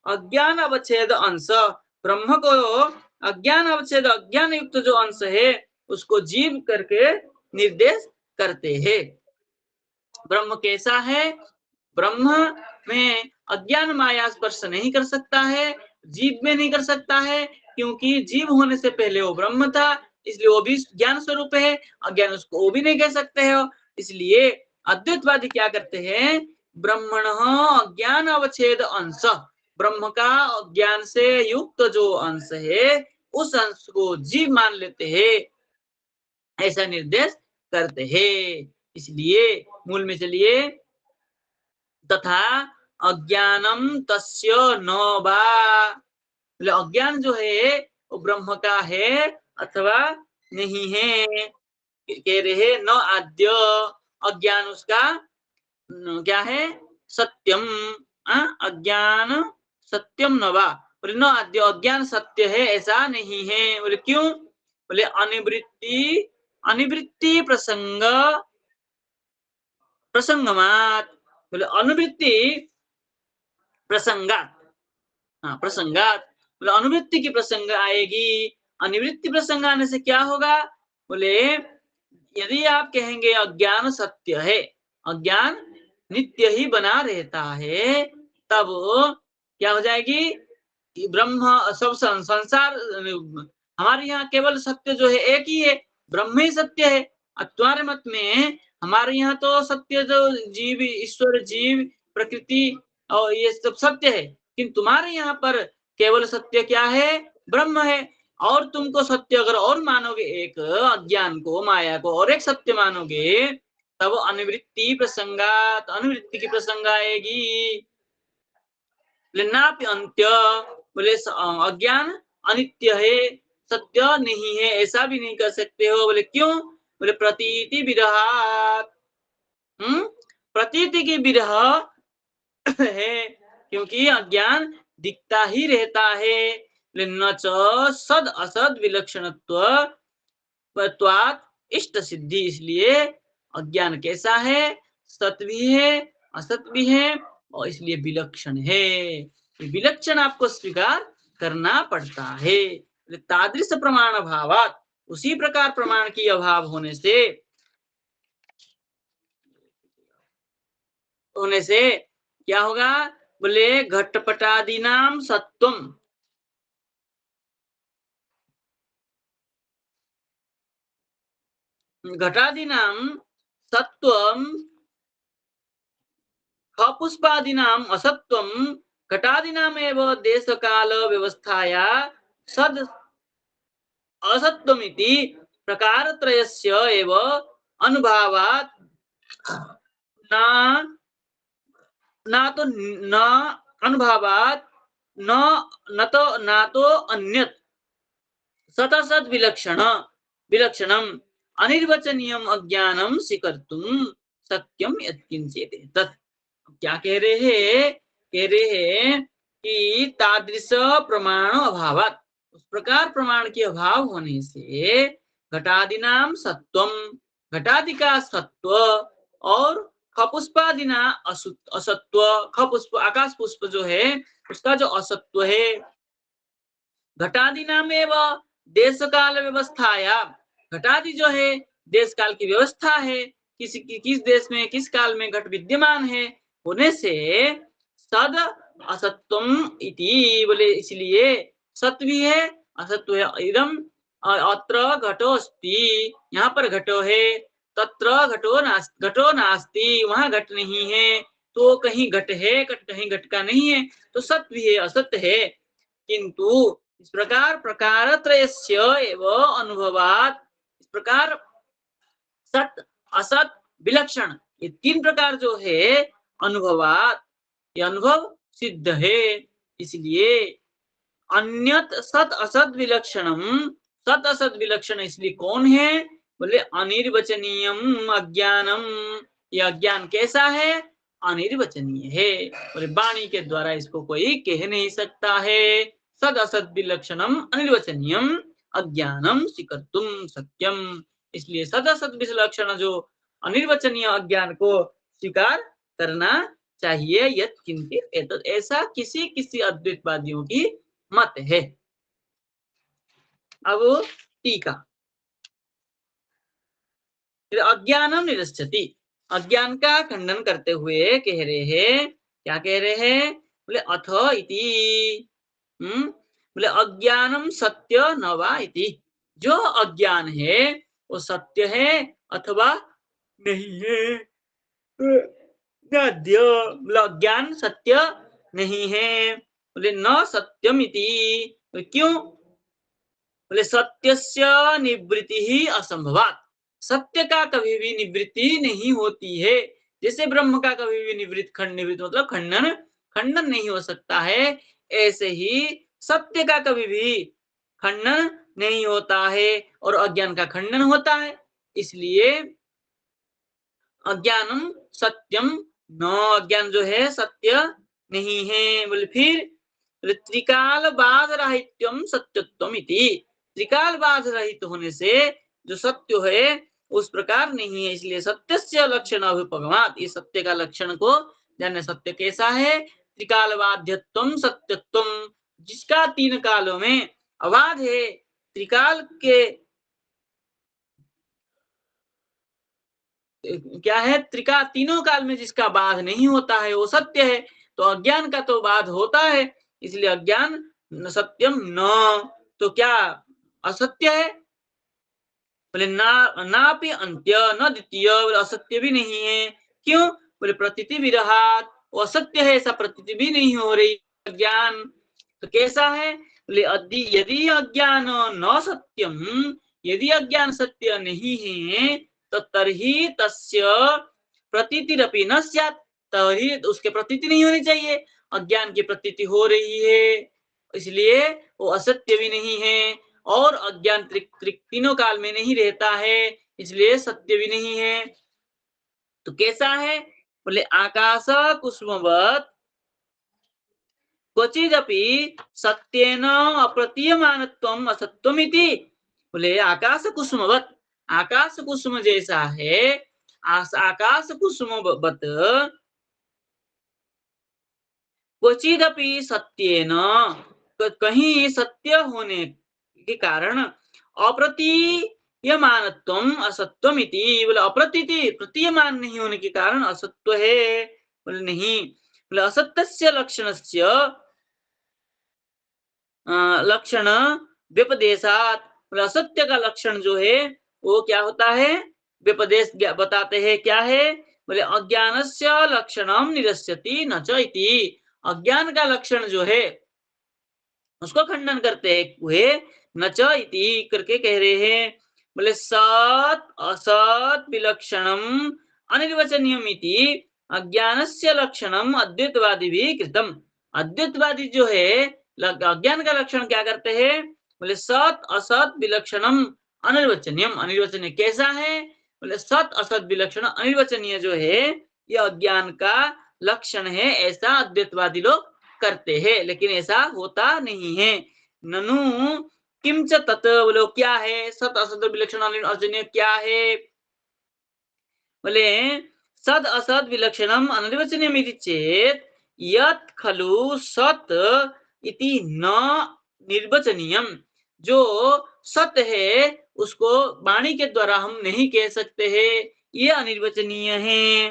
अज्ञान अवच्छेद अंश, ब्रह्म को अज्ञान अवच्छेद अज्ञान युक्त जो अंश है उसको जीव करके निर्देश करते हैं। ब्रह्म कैसा है? ब्रह्म में अज्ञान माया स्पर्श नहीं कर सकता है, जीव में नहीं कर सकता है, क्योंकि जीव होने से पहले वो ब्रह्म था, इसलिए वो भी ज्ञान स्वरूप है, अज्ञान उसको वो भी नहीं कह सकते हो। इसलिए अद्वैतवादी क्या करते हैं, ब्रह्मण अज्ञान अवच्छेद अंश, ब्रह्म का अज्ञान से युक्त जो अंश है उस अंश को जीव मान लेते हैं, ऐसा निर्देश करते हैं। इसलिए मूल में चलिए, तथा अज्ञानम तस्य न वा, अज्ञान जो है वो ब्रह्म का है अथवा नहीं है। कह रहे न आद्य, अज्ञान उसका क्या है, सत्यम, अज्ञान सत्यम न वा, बोले न आद्य अज्ञान सत्य है ऐसा नहीं है। बोले क्यों? बोले अनिवृत्ति, अनिवृत्ति प्रसंग प्रसंगमात, बोले अनुवृत्ति प्रसंगात, हाँ प्रसंगात, बोले अनुवृत्ति की प्रसंग आएगी। अनिवृत्ति प्रसंग आने से क्या होगा? बोले यदि आप कहेंगे अज्ञान सत्य है, अज्ञान नित्य ही बना रहता है, तब क्या हो जाएगी? कि ब्रह्म सब संसार हमारे यहाँ केवल सत्य जो है एक ही है, ब्रह्म ही सत्य है। तुम्हारे मत में हमारे यहाँ तो सत्य जो जीव, ईश्वर, जीव, प्रकृति और ये सब सत्य है, किंतु तुम्हारे यहाँ पर केवल सत्य क्या है? ब्रह्म है। और तुमको सत्य अगर और मानोगे, एक अज्ञान को, माया को और एक सत्य मानोगे, तब अनुवृत्ति प्रसंगात, अनुवृत्ति की प्रसंग आएगी। नाप्य अंत्य, बोले अज्ञान अनित्य है, सत्य नहीं है, ऐसा भी नहीं कर सकते हो। बोले क्यों? बोले प्रतीति विरहात, प्रतीति की विरह है, क्योंकि अज्ञान दिखता ही रहता है। न च सद असद विलक्षणत्वात् इष्ट सिद्धि, इसलिए अज्ञान कैसा है? सत भी है, असत भी है, और इसलिए विलक्षण है। विलक्षण आपको स्वीकार करना पड़ता है। तादृश प्रमाण भावात, उसी प्रकार प्रमाण की अभाव होने से क्या होगा? बोले घटपटादि नाम सत्वम, घटादि नाम सत्वम, खपुष्पादि नाम असत्वम, घटादि नाम एव देश काल व्यवस्थाया सद असत्वमिति प्रकार त्रयस्य एव अनुभावात् न तो न अनुभावात् न न तो अन्यत् सतसद विलक्षण विलक्षणम अनिर्वचनीयम अज्ञानम स्वीकर्तुम शक्यम यत्किंचित तत्। क्या कह रहे हैं? कह रहे हैं कि तादृश प्रमाण अभावात्, उस प्रकार प्रमाण के अभाव होने से घटादि नाम सत्वम, घटादि का सत्व, और खपुष्पादिना असत्व, खपुष्प आकाश पुष्प जो है उसका जो असत्व है। घटादि नाम एवं देश काल व्यवस्थाया, घटादि जो है देश काल की व्यवस्था है, किस देश में किस काल में घट विद्यमान है होने से सद असत्वम इति, बोले इसलिए सत्य भी है, असत्व है। इदम अत्र घटो अस्ति, यहाँ पर घटो है, तत्र घटो नास्ति, वहां घट नहीं है। तो कहीं घट है, कहीं घट का नहीं है, तो सत्य भी है, असत्य है। किंतु इस प्रकार प्रकारत्रयस्य एव अनुभवात्, इस प्रकार सत असत विलक्षण, ये तीन प्रकार जो है अनुभवात्, ये अनुभव सिद्ध है। इसलिए अन्यत सत असत विलक्षणम, सत असत विलक्षण इसलिए कौन है? बोले अनिर्वचनीयम अज्ञानम, ये अज्ञान कैसा है? अनिर्वचनीय है। बोले वाणी के द्वारा इसको कोई कह नहीं सकता है। सद असद विलक्षणम अनिर्वचनीयम अज्ञानम स्वीकर्तुम शक्यम, इसलिए सद असद विलक्षण जो अनिर्वचनीय अज्ञान को स्वीकार करना चाहिए। यत किंचित एतत्, ऐसा किसी किसी अद्वैतवादियों की मत है। अब टीका, अज्ञानम निरस्यति, अज्ञान का खंडन करते हुए कह रहे हैं, क्या कह रहे हैं? बोले अथ इति, बोले अज्ञानम सत्य न वा इति, जो अज्ञान है वो सत्य है अथवा नहीं है। ज्ञान सत्य नहीं है। बोले न सत्यम इति, क्यों? बोले सत्यस्य निवृत्ति ही असंभवात, सत्य का कभी भी निवृत्ति नहीं होती है। जैसे ब्रह्म का कभी भी निवृत्त मतलब खंडन नहीं हो सकता है, ऐसे ही सत्य का कभी भी खंडन नहीं होता है, और अज्ञान का खंडन होता है। इसलिए अज्ञानम सत्यम न, अज्ञान जो है सत्य नहीं है। बोले फिर त्रिकाल बाध राहित्यम सत्यत्वम इति, त्रिकाल बाध रहित होने से जो सत्य है उस प्रकार नहीं है। इसलिए सत्य से लक्षण अभिपगमात, ये सत्य का लक्षण को जानने, सत्य कैसा है? त्रिकाल बाध्यत्वम सत्यत्वम, जिसका तीन कालों में अबाध है, त्रिकाल के क्या है, त्रिका तीनों काल में जिसका बाध नहीं होता है वो सत्य है, तो अज्ञान का तो बाध होता है, इसलिए अज्ञान सत्यम न, तो क्या असत्य है? बोले ना, नापि अंत्य न द्वितीय, बोले असत्य भी नहीं है। क्यों? बोले प्रतीति विरहात, वो असत्य है ऐसा प्रतीति भी नहीं हो रही अज्ञान। तो कैसा है? बोले यदि अज्ञान न सत्यम, यदि अज्ञान सत्य नहीं है तो तरही तस्य प्रतीतिरपि न स्यात्, तभी उसके प्रतीति नहीं होनी चाहिए। अज्ञान की प्रतीति हो रही है, इसलिए वो असत्य भी नहीं है, और अज्ञान तीनों काल में नहीं रहता है, इसलिए सत्य भी नहीं है। तो कैसा है? बोले आकाश कुसुमवत क्वचिदपि सत्येन अप्रतीयमानत्वम असत्वमिति। बोले आकाश कुसुमवत, आकाश कुसुम जैसा है, आकाश कुसुमवत क्वचिदपि सत्येन, कहीं सत्य होने के कारण अप्रतीयमानत्वम असत्वमिति, बोले अप्रतीति प्रतीयमान नहीं होने के कारण असत्व है। बोले नहीं, बोले असत्यस्य लक्षणस्य लक्षण व्यपदेशात, बोले असत्य का लक्षण जो है वो क्या होता है? व्यपदेश बताते हैं, क्या है? बोले अज्ञानस्य लक्षणम निरस्यति न च इति, अज्ञान का लक्षण जो है उसको खंडन करते हुए न च इति करके कह रहे हैं। बोले सत असत विलक्षणम अनिर्वचनीयम इति अज्ञानस्य लक्षणम अद्वैतवादी भी कृतम। अद्वैतवादी जो है अज्ञान का लक्षण क्या करते हैं? बोले सत असत विलक्षणम अनिर्वचनीयम, अनिर्वचनीय कैसा है? बोले सत असत विलक्षण अनिर्वचनीय जो है ये अज्ञान का लक्षण है, ऐसा अद्वैतवादी लोग करते हैं, लेकिन ऐसा होता नहीं है। ननु किंच तत्, बोलो क्या है? सत असत विलक्षण अनिर्वचनीय क्या है? बोले सद असद विलक्षणम अनिर्वचनीयमिति चेत यत् खलु सत इति न निर्वचनीयम, जो सत्य है उसको वाणी के द्वारा हम नहीं कह सकते हैं, ये अनिर्वचनीय है।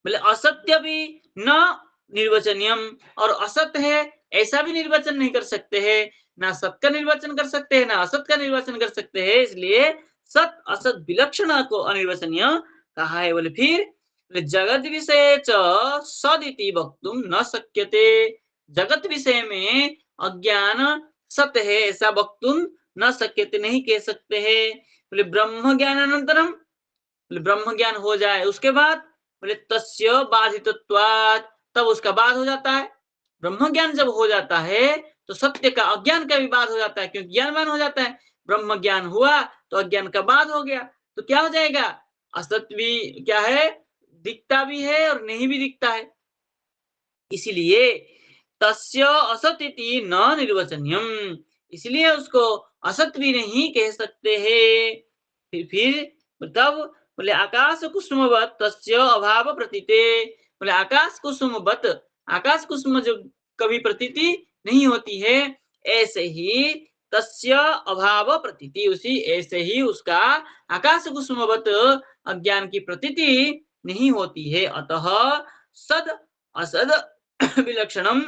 बोले असत्य भी न निर्वचनीयम, और असत्य है ऐसा भी निर्वचन नहीं कर सकते हैं, ना सत का निर्वचन कर सकते हैं ना असत का निर्वचन कर सकते हैं, इसलिए सत असत विलक्षण को अनिर्वचनीय कहा है। बोले फिर जगत विषय च सदिति वक्तुम न शक्यते, जगत विषय में अज्ञान सत्य है ऐसा वक्तुम न शक्यते, नहीं कह सकते हैं। बोले ब्रह्म ज्ञान अनंतरम, बोले ब्रह्म ज्ञान हो जाए उसके बाद, बोले तस्य बाधितत्वात्, तब उसका बाद हो जाता है। ब्रह्म ज्ञान जब हो जाता है तो सत्य का अज्ञान का भी बाद हो जाता है, क्योंकि ज्ञानवान हो जाता है। ब्रह्म ज्ञान हुआ तो अज्ञान का बाद हो गया, तो क्या हो जाएगा? असत भी क्या है? दिखता भी है और नहीं भी दिखता है, इसीलिए तस्य असत इति न निर्वचनीयम, इसलिए उसको असत भी नहीं कह सकते हैं। फिर तब बोले आकाश कुसुमवत तस्य अभाव प्रतीते, बोले आकाश कुसुमवत, आकाश कुसुम जो कभी प्रतीति नहीं होती है, ऐसे ही तस्य अभाव प्रतीति, उसी ऐसे ही उसका आकाश कुसुमवत अज्ञान की प्रतीति नहीं होती है। अतः सद असद विलक्षणम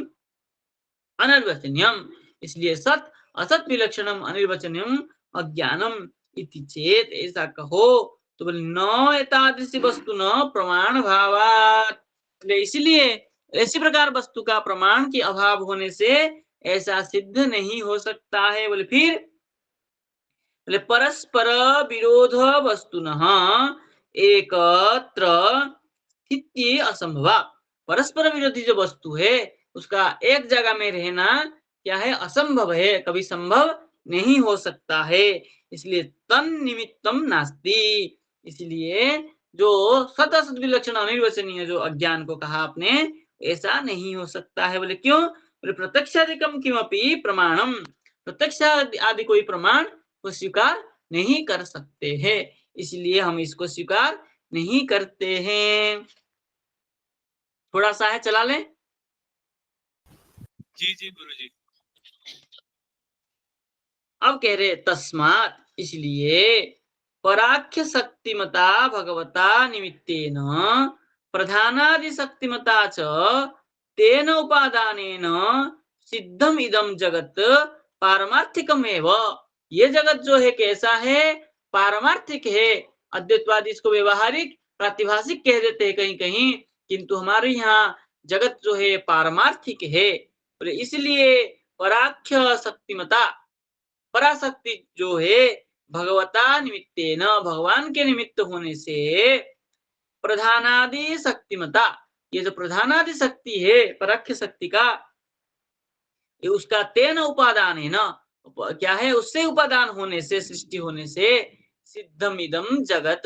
अनिर्वचनीयम, इसलिए सत असत विलक्षणम अनिर्वचनीयम अज्ञानम इति चेत, ऐसा कहो तो बोले न एतादृशी वस्तु न प्रमाण भावात, इसलिए ऐसी प्रकार वस्तु का प्रमाण की अभाव होने से ऐसा सिद्ध नहीं हो सकता है। बोले फिर बोले परस्पर विरोध वस्तुनः एकत्र स्थिति असंभव, परस्पर विरोधी जो वस्तु है उसका एक जगह में रहना क्या है? असंभव है, कभी संभव नहीं हो सकता है, इसलिए तन निमित्तम नास्ति, इसलिए जो सत असत विलक्षण अनिर्वचनीय जो अज्ञान को कहा आपने, ऐसा नहीं हो सकता है। बोले क्यों? बोले प्रत्यक्षादिकम किमपि प्रमाणम, प्रत्यक्ष आदि कोई प्रमाण को स्वीकार नहीं कर सकते हैं, इसलिए हम इसको स्वीकार नहीं करते हैं। थोड़ा सा है, चला लें। जी जी गुरुजी। अब कह रहे तस्मात, इसलिए पराख्य शक्तिमता भगवता निमित्तेन प्रधानादि शक्तिमता च तेन उपादानेन सिद्धम इदम जगत पारमार्थिकमेव। ये जगत जो है कैसा है? पारमार्थिक है। अद्वैतवादी इसको व्यवहारिक प्रातिभाषिक कह देते हैं कहीं कहीं, किंतु हमारे यहाँ जगत जो है पारमार्थिक है। इसलिए पराख्य शक्तिमता, पराशक्ति जो है भगवता निमित्तेन, भगवान के निमित्त होने से, प्रधानादि शक्तिमता, ये जो प्रधानादि शक्ति है पराख्य शक्ति का, ये उसका तेन उपादान है ना, क्या है? उससे उपादान होने से, सृष्टि होने से, सिद्धम इदम जगत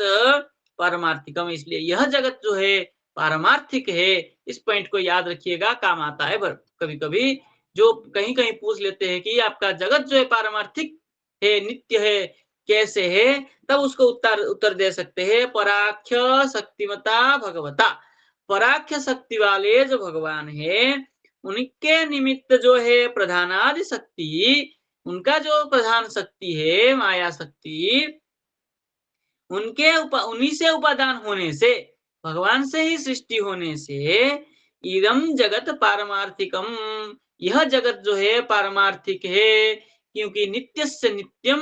पारमार्थिकम, इसलिए यह जगत जो है पारमार्थिक है। इस पॉइंट को याद रखिएगा, काम आता है। कभी कभी जो कहीं कहीं पूछ लेते हैं कि आपका जगत जो है पारमार्थिक है, नित्य है, कैसे है? तब उसको उत्तर दे सकते हैं, पराख्य शक्तिमता भगवता, पराख्य शक्ति वाले जो भगवान है उनके निमित्त जो है प्रधानादि शक्ति, उनका जो प्रधान शक्ति है माया शक्ति, उन्हीं से उपादान होने से, भगवान से ही सृष्टि होने से, इदम जगत पारमार्थिकम, यह जगत जो है पारमार्थिक है। क्योंकि नित्य से नित्यम,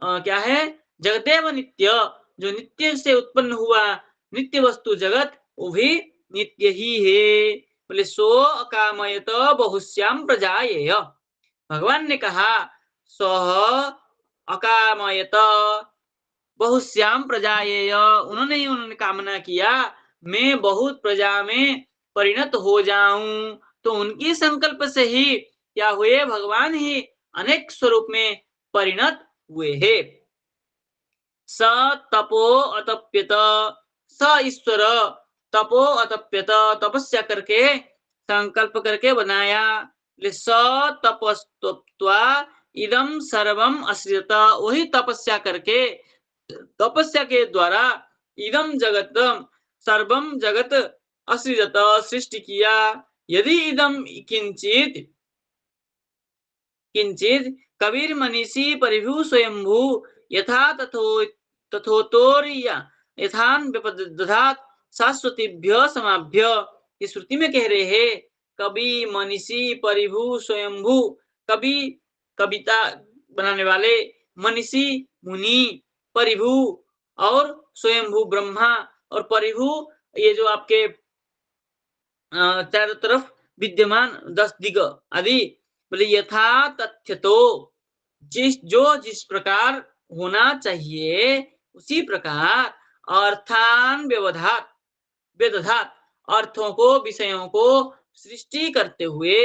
क्या है? जगतेव नित्य, जो नित्य से उत्पन्न हुआ नित्य वस्तु जगत, वो भी नित्य ही है। बोले सो अकामयत बहुश्याम प्रजायेय, भगवान ने कहा सह अकामयत बहुश्याम प्रजायेय, उन्होंने कामना किया मैं बहुत प्रजा में परिणत हो जाऊं। तो उनकी संकल्प से ही क्या हुए? भगवान ही अनेक स्वरूप में परिणत हुए हैं। स तपो अतप्यत, स ईश्वर तपो अतप्यत, तपस्या करके, संकल्प करके बनाया। स तपस्त्वा इदम सर्वम असृजत, वही तपस्या करके, तपस्या के द्वारा इदम जगत, सर्वम जगत असृजत, सृष्टि किया। यदि इदम किंचित किंचित कबीर मनीषी परिभू स्वयंभू यथा तथोतोर्य यथान व्यपदधात शाश्वतीभ्य समाभ्य, ये श्रुति में कह रहे हैं कवि मनीषी परिभू स्वयंभू, कवि कविता बनाने वाले, मनीषी मुनि, परिभू और स्वयंभू ब्रह्मा, और परिभू ये जो आपके चारों तरफ विद्यमान 10 दिग आदि। बोले यथा तथ्य, तो जिस प्रकार होना चाहिए उसी प्रकार, अर्थान व्यवधात वेदधात, अर्थों को, विषयों को सृष्टि करते हुए,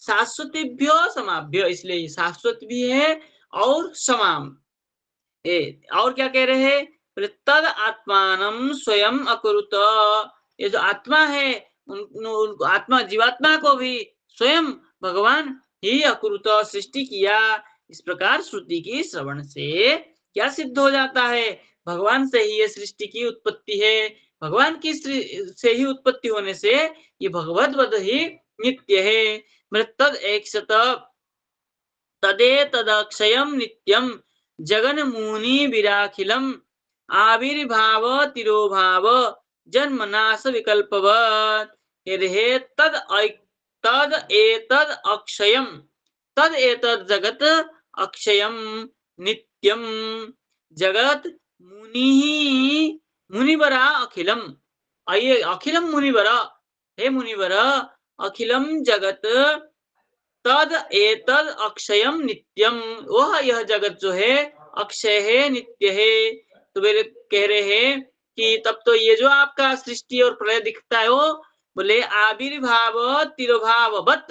शाश्वतीभ्य समाभ्य, इसलिए शाश्वत भी है और समाम। और क्या कह रहे हैं? तद आत्मानम स्वयं अकुरुत, ये जो आत्मा है उन आत्मा जीवात्मा को भी स्वयं भगवान ही अकुरुत सृष्टि किया। इस प्रकार श्रुति की श्रवण से क्या सिद्ध हो जाता है? भगवान से ही ये सृष्टि की उत्पत्ति है, भगवान की से ही उत्पत्ति होने से ये भगवद्वद ही नित्य है। तद एक तदे तदक्षयम नित्यम जगन मुनि विराखिलम आविर्भाव तिरोभाव जन्म नाश विकल्पवत्, तद एतद अक्षयम, तद एतद जगत अक्षयम नित्यम जगत मुनि मुनिवरा अखिलम, आइए अखिलम मुनिवरा, हे मुनिवरा अखिलम जगत तद एतद अक्षयम नित्यम, वह यह जगत जो है अक्षय है, नित्य है। तो वे कह रहे हैं कि तब तो ये जो आपका सृष्टि और प्रलय दिखता है वो, बोले आविर्भाव तिरोभाववत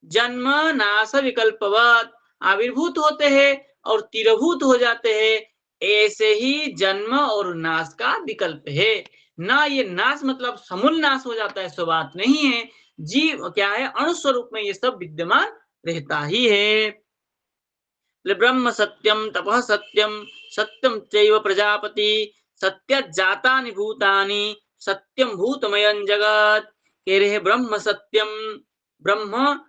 जन्म नाश विकल्पवत, आविर्भूत होते हैं और तिरोभूत हो जाते हैं, ऐसे ही जन्म और नाश का विकल्प है ना। ये नाश मतलब समूल नाश हो जाता है, सो बात नहीं है। जीव क्या है? अणुस्वरूप में ये सब विद्यमान रहता ही है। ब्रह्म सत्यम तपः सत्यम सत्यम चैव प्रजापति सत्य जातानि भूतानि सत्यम भूतमयं जगत, कह रहे हैं ब्रह्म सत्यम, ब्रह्म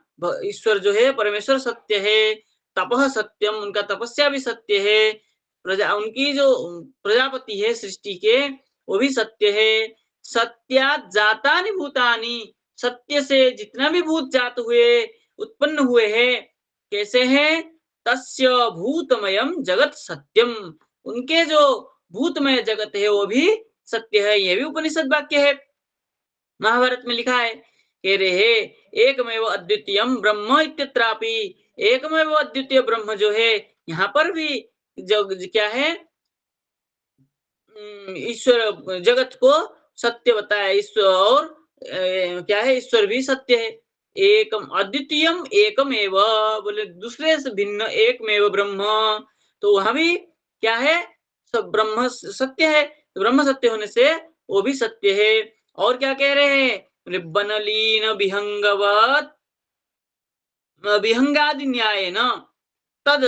ईश्वर जो है परमेश्वर सत्य है, तपः सत्यम, उनका तपस्या भी सत्य है, उनकी जो प्रजापति है सृष्टि के, वो भी सत्य है। सत्यात् जातानि भूतानि, सत्य से जितना भी भूत जात हुए, उत्पन्न हुए हैं, कैसे हैं? तस्य भूतमयम जगत सत्यम, उनके जो भूतमय जगत है वो भी सत्य है। ये भी उपनिषद वाक्य है, महाभारत में लिखा है। कह रहे हैं एकमेव अद्वितीयम ब्रह्म इत्यत्रापि, एकमेव अद्वितीय ब्रह्म जो है, यहाँ पर भी जो क्या है, ईश्वर जगत को सत्य बताया। ईश्वर और क्या है, ईश्वर भी सत्य है। एकम अद्वितीयम एकमेव, बोले दूसरे से भिन्न एकमेव ब्रह्म, तो वहां भी क्या है, सब ब्रह्म सत्य है। तो ब्रह्म सत्य होने से वो भी सत्य है। और क्या कह रहे हैं, बोले बनलीन विहंगवत विहंगादि न्याय न तद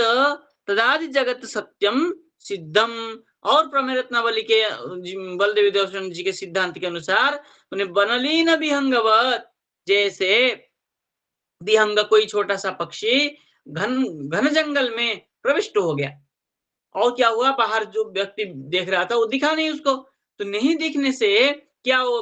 तदादि जगत सत्यम सिद्धम। और प्रमेय रत्नावली के बलदेव दर्शन जी के सिद्धांत के अनुसार उन्हें बनलीन विहंगवत, जैसे विहंग कोई छोटा सा पक्षी घन घन जंगल में प्रविष्ट हो गया, और क्या हुआ, बाहर जो व्यक्ति देख रहा था वो दिखा नहीं उसको, तो नहीं दिखने से क्या वो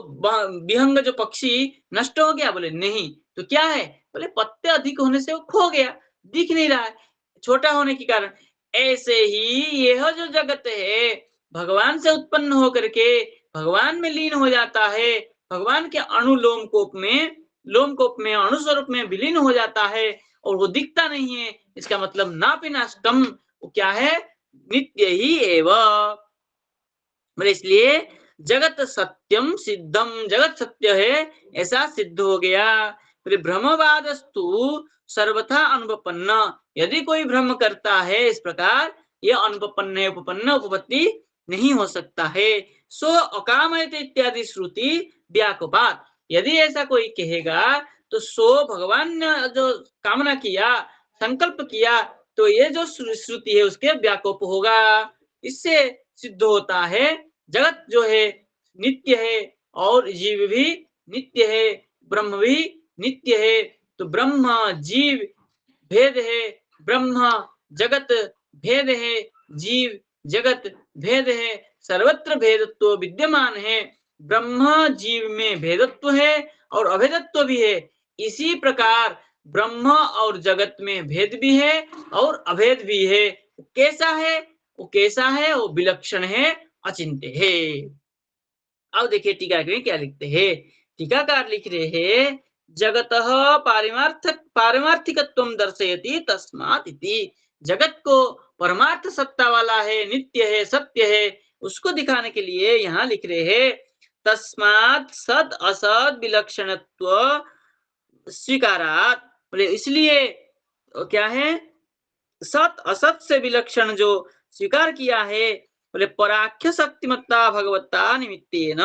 विहंग जो पक्षी नष्ट हो गया? बोले नहीं। तो क्या है? बोले पत्ते अधिक होने से वो खो गया, दिख नहीं रहा है छोटा होने के कारण। ऐसे ही यह जो जगत है भगवान से उत्पन्न होकर के भगवान में लीन हो जाता है, भगवान के अणु लोमकोप में अणु स्वरूप में विलीन हो जाता है, और वो दिखता नहीं है। इसका मतलब नापि नष्टम, वो क्या है, नित्य ही एवं। बोले इसलिए जगत सत्यम सिद्धम, जगत सत्य है ऐसा सिद्ध हो गया। बोले भ्रमवादस्तु सर्वथा अनुपपन्न, यदि कोई भ्रम करता है इस प्रकार, यह अनुपपन्न है, उपपन्न उपपत्ति नहीं हो सकता है। सो अकामयते इत्यादि श्रुति व्याकुपात, यदि ऐसा कोई कहेगा तो सो भगवान ने जो कामना किया, संकल्प किया, तो ये जो श्रुति है उसके व्याकोप होगा। इससे सिद्ध होता है जगत जो है नित्य है, और जीव भी नित्य है, ब्रह्म भी नित्य है। तो ब्रह्म जीव भेद है, ब्रह्म जगत भेद है, जीव जगत भेद है, सर्वत्र भेदत्व विद्यमान है। ब्रह्म जीव में भेदत्व है और अभेदत्व भी है। इसी प्रकार ब्रह्म और जगत में भेद भी है और अभेद भी है। कैसा है? वो कैसा है? वो विलक्षण है, अचिंत्य है। अब देखिए टीका में क्या लिखते हैं। टीकाकार लिख रहे हैं जगत पारमार्थिकत्वं दर्शयति तस्मात् इति, जगत को परमार्थ सत्ता वाला है, नित्य है, सत्य है, उसको दिखाने के लिए यहाँ लिख रहे हैं तस्मात् सद असद विलक्षणत्व स्वीकारात। बोले इसलिए क्या है, सत असत से विलक्षण जो स्वीकार किया है। बोले पराख्य शक्तिमत्ता भगवत्ता निमित्तेन,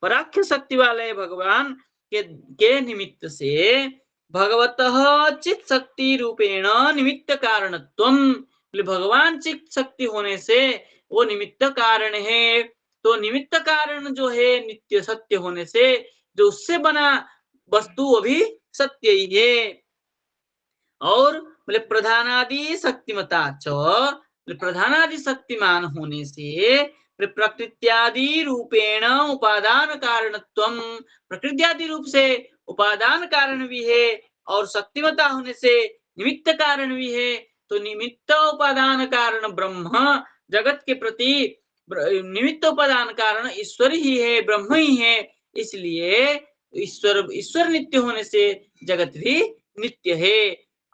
पराख्य शक्ति वाले भगवान के निमित्त से भगवतः चित शक्ति रूपेण निमित्त कारणत्वम, बोले भगवान चित शक्ति होने से वो निमित्त कारण है। तो निमित्त कारण जो है नित्य सत्य होने से जो उससे बना वस्तु वो भी सत्य ही है। और बोले प्रधानादि शक्तिमता च, प्रधानादि शक्तिमान होने से प्रकृत्यादि रूपेण उपादान कारणत्वम, प्रकृत्यादि रूप से उपादान कारण भी है, और शक्तिमता होने से निमित्त कारण भी है। तो निमित्त उपादान कारण ब्रह्म, जगत के प्रति निमित्त उपादान कारण ईश्वर ही है, ब्रह्म ही है। इसलिए ईश्वर नित्य होने से जगत भी नित्य है।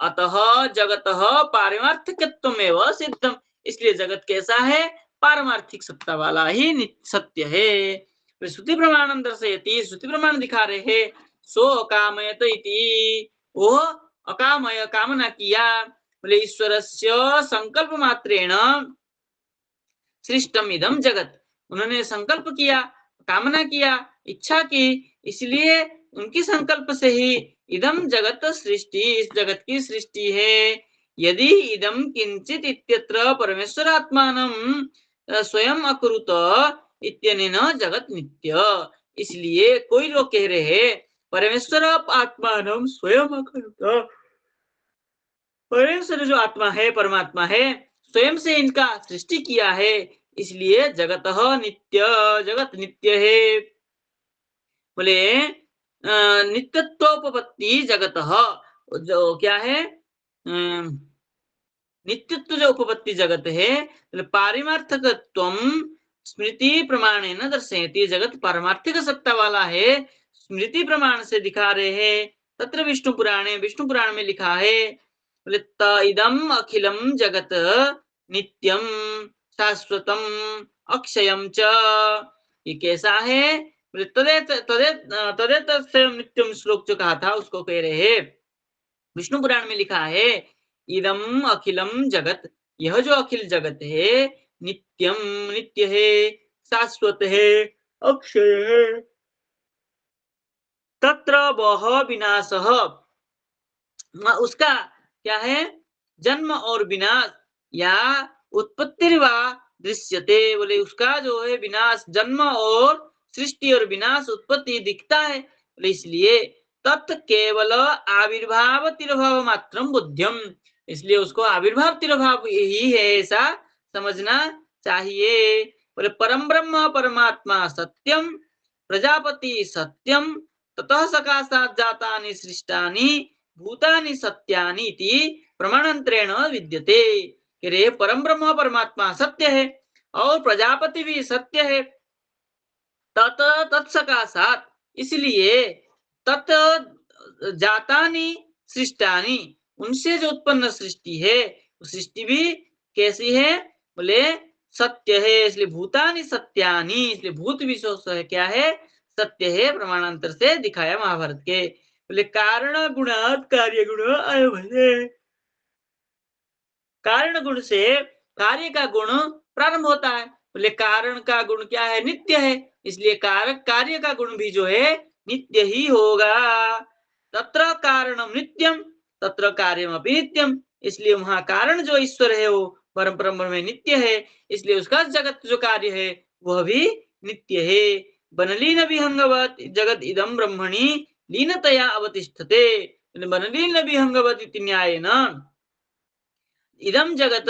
अतः जगत पारमार्थिकत्वमेव सिद्धम, इसलिए जगत कैसा है, पारमार्थिक सत्ता वाला ही सत्य है। श्रुति प्रमाणम दर्शयति, श्रुति प्रमाण दिखा रहे हैं सो अकामयत इति, वो अकामय कामना किया। बोले ईश्वरस्य संकल्प मात्रेण सृष्टम इदम जगत, उन्होंने संकल्प किया, कामना किया, इच्छा की, इसलिए उनकी संकल्प से ही इदम जगत सृष्टि, इस जगत की सृष्टि है। यदि इदम किंचित इत्यत्र परमेश्वरात्मानं स्वयं अकुरुत इत्यनेन जगत नित्य, इसलिए कोई लोग कह रहे हैं परमेश्वर आत्मानं स्वयं अकुरुत, परमेश्वर जो आत्मा है, परमात्मा है, स्वयं से इनका सृष्टि किया है, इसलिए जगतः नित्य, जगत नित्य है। बोले नित्यत्वोपपत्ति जगतः, जो क्या है नित्यत्व जो उपपत्ति जगत है, पारिमार्थकत्वम स्मृति प्रमाणे न दर्शयति, जगत पारमार्थिक सत्ता वाला है, स्मृति प्रमाण से दिखा रहे हैं। तत्र विष्णु पुराणे, विष्णु पुराण में लिखा है, बोले इदम अखिलम जगत नित्यम शाश्वतम अक्षयम च, ये कैसा है? बोले तदेत तदेत तदेत नित्यम श्लोक जो कहा था उसको कह रहे हैं। विष्णु पुराण में लिखा है इदम अखिलम जगत, यह जो अखिल जगत है नित्यम नित्य है, शाश्वत है, अक्षय है, तत्र वह विनाशः, उसका क्या है? जन्म और विनाश या उत्पत्ति वा दृश्यते, बोले उसका जो है विनाश, जन्म और सृष्टि और विनाश उत्पत्ति दिखता है। बोले इसलिए तत् केवल आविर्भाव तिरोभाव मात्रम बुद्धिम, इसलिए उसको आविर्भाव तिरोभाव यही है ऐसा समझना चाहिए। बोले परम ब्रह्म परमात्मा सत्यम, प्रजापति सत्यम, ततः सकाशात् जातानि सृष्टानि भूतानि सत्यानि इति प्रमाणांतरेण विद्यते। कि रे परम ब्रह्म परमात्मा सत्य है और प्रजापति भी सत्य है। तत तत्सकाशात्, इसलिए तत् जातानि सृष्टानि, उनसे जो उत्पन्न सृष्टि है वो सृष्टि भी कैसी है? बोले सत्य है, इसलिए भूतानि सत्यानि, इसलिए भूत भी क्या है? सत्य है, प्रमाणांतर से दिखाया महाभारत के। बोले कारण गुणात कार्य गुण आरभते, कारण गुण से कार्य का गुण प्रारंभ होता है। बोले कारण का गुण क्या है? नित्य है, इसलिए कारक कार्य का गुण भी जो है नित्य ही होगा। तत्र कारणम नित्यम तत्र कार्यम अपि नित्यम, इसलिए वहां कारण जो ईश्वर है वो परम ब्रह्म में नित्य है, इसलिए उसका जगत जो कार्य है वह भी नित्य है। बनलीन विहंगवत जगत इदम ब्रह्मणि लीनतया अवतिष्ठते, बनलीन विहंगवत इति न्यायेन इदम जगत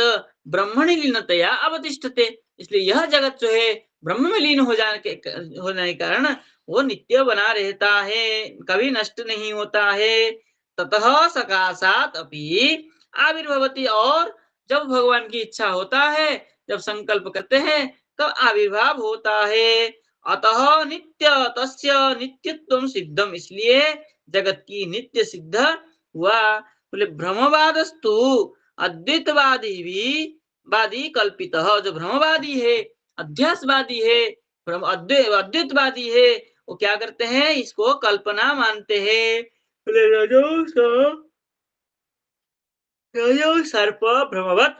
ब्रह्मणि लीनतया अवतिष्ठते, इसलिए यह जगत जो है ब्रह्म में लीन होने के कारण वो नित्य बना रहता है, कभी नष्ट नहीं होता है। ततः सकाशात अपि आविर्भवति, और जब भगवान की इच्छा होता है, जब संकल्प करते हैं तब आविर्भाव होता है। अतः नित्य तस्य नित्यत्वम सिद्धम, इसलिए जगत की नित्य सिद्ध हुआ। बोले भ्रमवादस्तु अद्वैतवादी भी वादी कल्पित, जो भ्रमवादी है, अध्यासवादी है, अद्वैतवादी है, वो क्या करते हैं? इसको कल्पना मानते हैं। रजो सर्प भ्रमवत,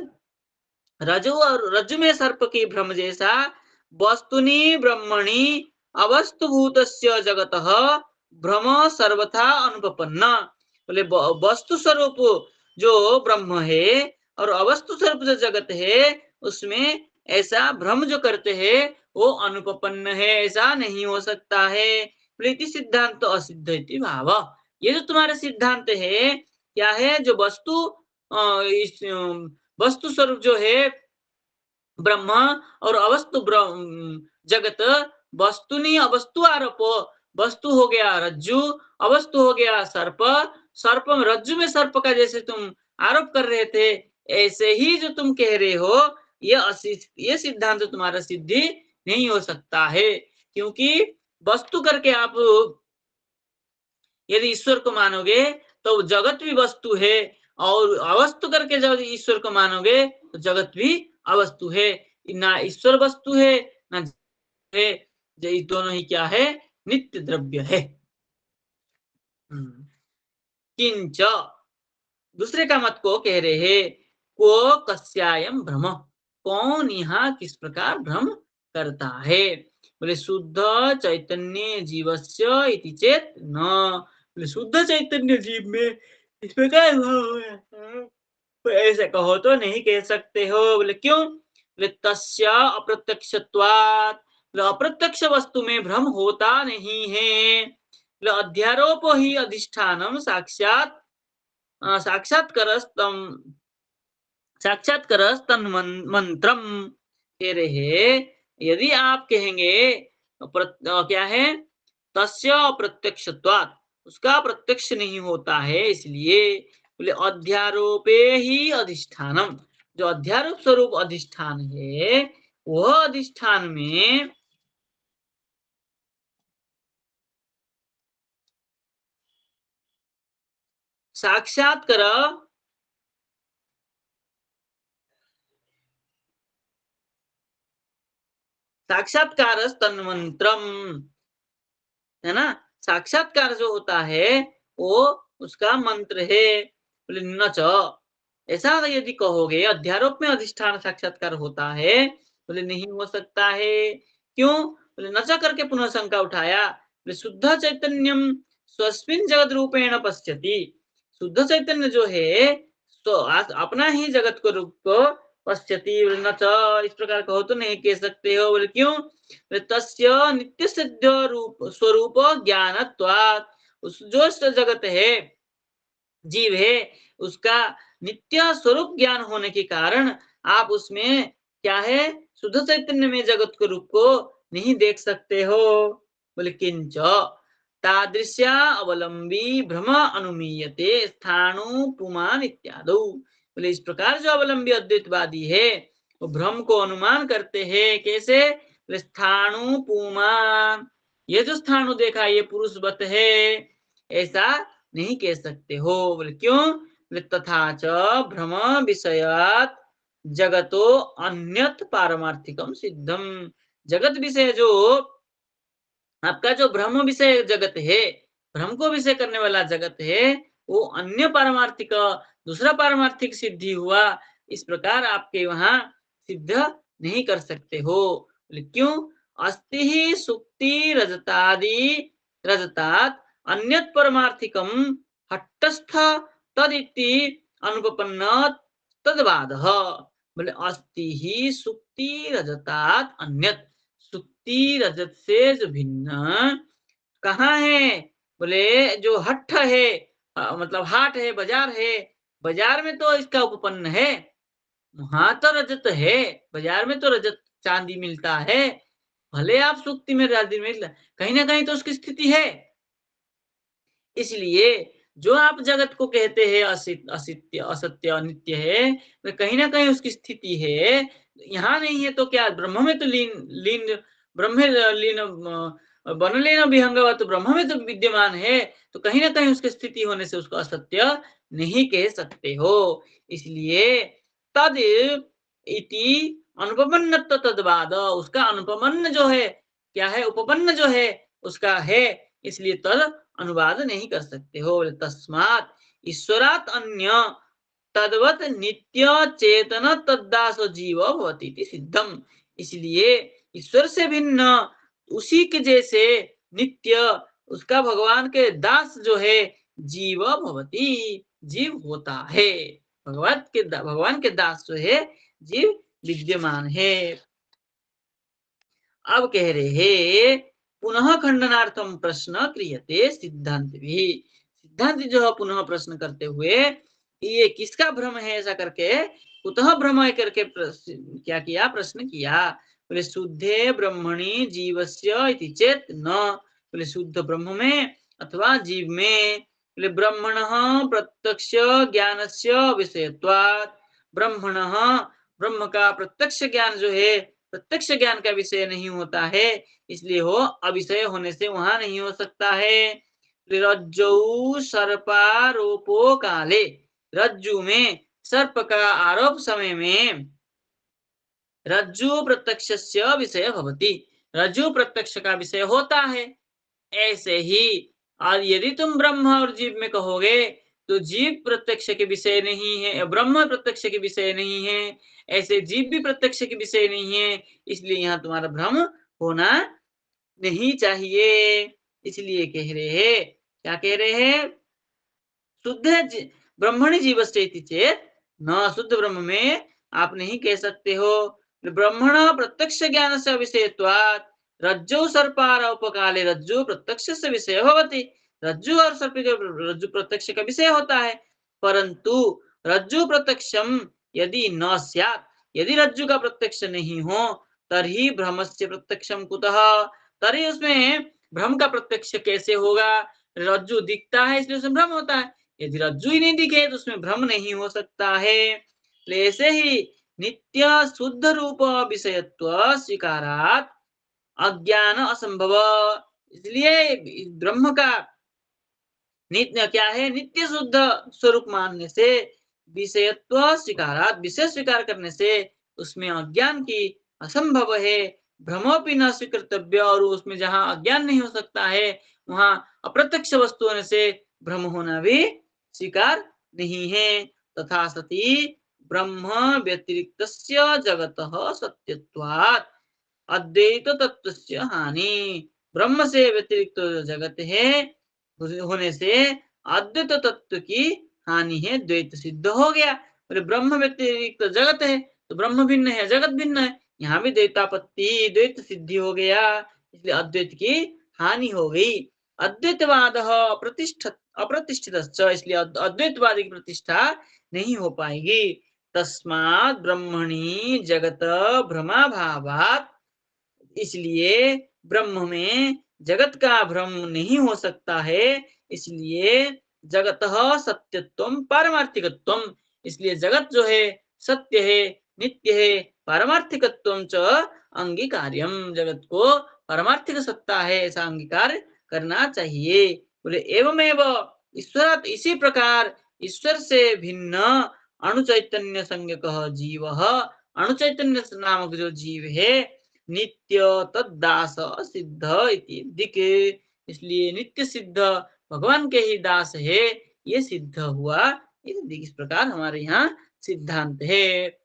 रजो और रज्जु में सर्प की भ्रम जैसा वस्तुनि ब्रह्मणि अवस्तु भूतस्य जगतः भ्रम सर्वथा अनुपपन्न, बोले वस्तु स्वरूप जो ब्रह्म है और अवस्तु स्वरूप जो जगत है उसमें ऐसा भ्रम जो करते हैं वो अनुपपन्न है, ऐसा नहीं हो सकता है। प्रीति सिद्धांत असिद्ध इति भाव, ये जो तुम्हारे सिद्धांत है क्या है? जो वस्तु इस वस्तु स्वरूप जो है ब्रह्म और अवस्तु जगत, वस्तुनि अवस्तु आरोपो, वस्तु हो गया रज्जु, अवस्तु हो गया सर्प, सर्प रज्जु में सर्प का जैसे तुम आरोप कर रहे थे, ऐसे ही जो तुम कह रहे हो ये सिद्धांत तुम्हारा सिद्धि नहीं हो सकता है। क्योंकि वस्तु करके आप यदि ईश्वर को मानोगे तो जगत भी वस्तु है, और अवस्तु करके जब ईश्वर को मानोगे तो जगत भी अवस्तु है। ना ईश्वर वस्तु है ना है, ये दोनों ही क्या है? नित्य द्रव्य है। किंच, दूसरे का मत को कह रहे हैं, को कस्यायम भ्रम, कौन यहाँ किस प्रकार भ्रम करता है? बोले शुद्ध चैतन्य जीवस्य इति चेत न, बोले शुद्ध चैतन्य जीव में इस प्रकार ऐसे कहो तो नहीं कह सकते हो। बोले क्यों? बोले तस्य अप्रत्यक्षत्वात्, अप्रत्यक्ष वस्तु में भ्रम होता नहीं है। अध्यारोप ही अधिष्ठानम साक्षात साक्षात्कारस्तम साक्षात्कार मंत्रम कह रहे, यदि आप कहेंगे क्या है, तस्य अप्रत्यक्षत्वात्, उसका प्रत्यक्ष नहीं होता है, इसलिए बोले अध्यारोपे ही अधिष्ठानम, जो अध्यारोप स्वरूप अधिष्ठान है, वह अधिष्ठान में साक्षात्कार साक्षात्कार तन्मंत्रम, है ना, साक्षात्कार जो होता है वो उसका मंत्र है। बोले न च, ऐसा यदि कहोगे अध्यारोप में अधिष्ठान साक्षात्कार होता है, बोले नहीं हो सकता है। क्यों? बोले न च करके पुनः शंका उठाया। बोले शुद्ध चैतन्यम स्वस्मिन जगत रूपेण पश्यति, शुद्ध चैतन्य जो है तो अपना ही जगत को रूप को पश्यति। बोले न च, इस प्रकार कहो तो नहीं कह सकते हो। बोले क्यों? तस्य नित्य सिद्ध रूप स्वरूप ज्ञानत्वात्, उस जो जगत है, जीव है, उसका नित्य स्वरूप ज्ञान होने के कारण आप उसमें क्या है, शुद्ध चैतन्य में जगत को रूप को नहीं देख सकते हो। बोले किंच तादृश्या अवलंबी भ्रम अनुमीयते स्थाणुपुमान इत्यादि। बोले इस प्रकार जो अवलंबी अद्वैतवादी है वो भ्रम को अनुमान करते हैं। कैसे? स्थाणु पुमान, ये जो स्थाणु देखा ये पुरुषवत है, ऐसा नहीं कह सकते हो। बोले क्यों? बोले तथा च भ्रम विषयात जगतो अन्यत पारमार्थिकम सिद्धम, जगत विषय जो आपका जो भ्रम विषय जगत है, भ्रम को विषय करने वाला जगत है, वो अन्य पारमार्थिक, दूसरा पारमार्थिक सिद्धि हुआ, इस प्रकार आपके वहां सिद्ध नहीं कर सकते हो। क्यों? अस्ति ही सुक्ति रजतादि रजतात अन्यत परमार्थिकम हट्टस्थ तदिति अनुपपन्न तदबाधः। बोले अस्ति ही सुक्ति रजतात अन्यत, सुक्ति रजत से जो भिन्न कहाँ है? बोले जो हट्ठ है, मतलब हाट है, बाजार है, बाजार में तो इसका उपपन्न है, वहां तो रजत है, बाजार में तो रजत चांदी मिलता है, भले आप सुक्ति में राजदी में कहीं ना कहीं तो उसकी स्थिति है। इसलिए जो आप जगत को कहते हैं असित्य असत्य अनित्य है, वे कहीं ना कहीं उसकी स्थिति है, यहाँ नहीं है तो क्या ब्रह्म में तो लीन लीन ब्रह्म लीन बन लेना विहंगवा, तो ब्रह्म में तो विद्यमान है, तो कहीं ना कहीं उसकी स्थिति होने से उसको असत्य नहीं कह सकते हो। इसलिए तद इति अनुपमन्न तदवाद, उसका अनुपमन्न जो है क्या है, उपपन्न जो है उसका है, इसलिए तद अनुवाद नहीं कर सकते हो। तस्मात् ईश्वरात् अन्य तद्वत नित्य चेतन तद्दास जीव भवति सिद्धम, इसलिए ईश्वर से भिन्न उसी के जैसे नित्य उसका भगवान के दास जो है जीव भवति, जीव होता है, भगवान के दास जो है जीव विद्यमान है। अब कह रहे पुनः खंडनार्थम प्रश्न क्रियते सिद्धांत भी, सिद्धांत जो है पुनः प्रश्न करते हुए ये किसका भ्रम है ऐसा करके, कुतः भ्रम है करके क्या किया, प्रश्न किया। बोले शुद्धे ब्रह्मणि जीवस्य इति चेत न, बोले शुद्ध ब्रह्म में अथवा जीव में, बोले ब्रह्मणः प्रत्यक्ष ज्ञानस्य विषयत्वात्, ब्रह्मणः ब्रह्म का प्रत्यक्ष ज्ञान जो है प्रत्यक्ष ज्ञान का विषय नहीं होता है, इसलिए वो अविषय होने से वहां नहीं हो सकता है। रज्जौ सर्पारोपो काले, रज्जु में सर्प का आरोप समय में रज्जु प्रत्यक्ष विषय भवति, रज्जु प्रत्यक्ष का विषय होता है। ऐसे ही और यदि तुम ब्रह्म और जीव में कहोगे तो जीव प्रत्यक्ष के विषय नहीं है, ब्रह्म प्रत्यक्ष के विषय नहीं है, ऐसे जीव भी प्रत्यक्ष के विषय नहीं है, इसलिए यहाँ तुम्हारा भ्रम होना नहीं चाहिए। इसलिए कह रहे हैं, क्या कह रहे हैं, शुद्ध ब्रह्मणि जीवश्चेति चेत न, शुद्ध ब्रह्म में आप नहीं कह सकते हो। ब्रह्मण प्रत्यक्ष ज्ञान से विषयत्वात् रज्जु सर्पारोप काले रज्जु प्रत्यक्ष से विषय होती, रज्जु और सर्प रज्जु प्रत्यक्ष का विषय होता है, परंतु रज्जु प्रत्यक्षम यदि न स्यात्, यदि रज्जु का प्रत्यक्ष नहीं हो तर्हि भ्रमस्य प्रत्यक्षम कुतः, तर्हि उसमें भ्रम का प्रत्यक्ष कैसे होगा? रज्जु दिखता है इसलिए उसमें भ्रम होता है, यदि रज्जु ही नहीं दिखे तो उसमें भ्रम नहीं हो सकता है। ऐसे ही नित्य शुद्ध रूप विषयत्व स्वीकारात अज्ञान असंभव, इसलिए ब्रह्म का नित्य क्या है? नित्य शुद्ध स्वरूप मानने से, विषयत्व स्वीकारात विषय स्वीकार करने से उसमें अज्ञान की असंभव है। भ्रमोपि न स्वीकृतव्य, और उसमें जहां अज्ञान नहीं हो सकता है वहां अप्रत्यक्ष वस्तु होने से भ्रम होना भी स्वीकार नहीं है। तथा सती ब्रह्म व्यतिरिक्तस्य जगतः सत्यत्वात् अद्वैत तत्वस्य हानि, ब्रह्म से व्यतिरिक्त जगत है होने से अद्वैत तत्व की हानि है, द्वैत सिद्ध हो गया। बोले ब्रह्म व्यतिरिक्त जगत है तो ब्रह्म भिन्न है, जगत भिन्न है, यहाँ भी द्वैतापत्ति द्वैत सिद्धि हो गया, इसलिए अद्वैत की हानि हो गई। अद्वैतवाद अप्रतिष्ठित, इसलिए अद्वैतवाद की प्रतिष्ठा नहीं हो पाएगी। तस्मात् ब्रह्मणि जगत भ्रमाभावात्, इसलिए ब्रह्म में जगत का भ्रम नहीं हो सकता है, इसलिए जगतः सत्यत्वम पारमार्थिकत्वम, इसलिए जगत जो है सत्य है, नित्य है, पारमार्थिकत्वम च अंगीकार्यम, जगत को पारमार्थिक सत्ता है ऐसा अंगीकार करना चाहिए। बोले एवमेव ईश्वरात्, इसी प्रकार ईश्वर से भिन्न अणुचैतन्य संज्ञकः जीवः, अणुचैतन्य नामक जो जीव है नित्य तद्दास सिद्ध इति दिके, इसलिए नित्य सिद्ध भगवान के ही दास है ये सिद्ध हुआ। इस प्रकार हमारे यहाँ सिद्धांत है।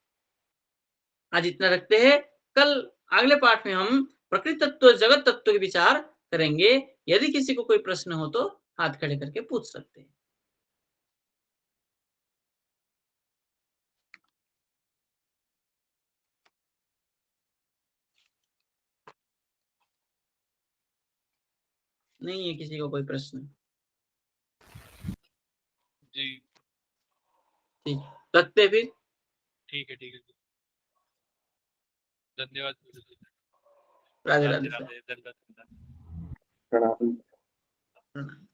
आज इतना रखते हैं, कल अगले पाठ में हम प्रकृति तत्व जगत तत्व के विचार करेंगे। यदि किसी को कोई प्रश्न हो तो हाथ खड़े करके पूछ सकते हैं। नहीं है किसी को कोई प्रश्न? जी ठीक, रखते फिर। ठीक है धन्यवाद। राधे राधे राधे। राधे, धन्यवाद। प्रणाम। प्रणाम।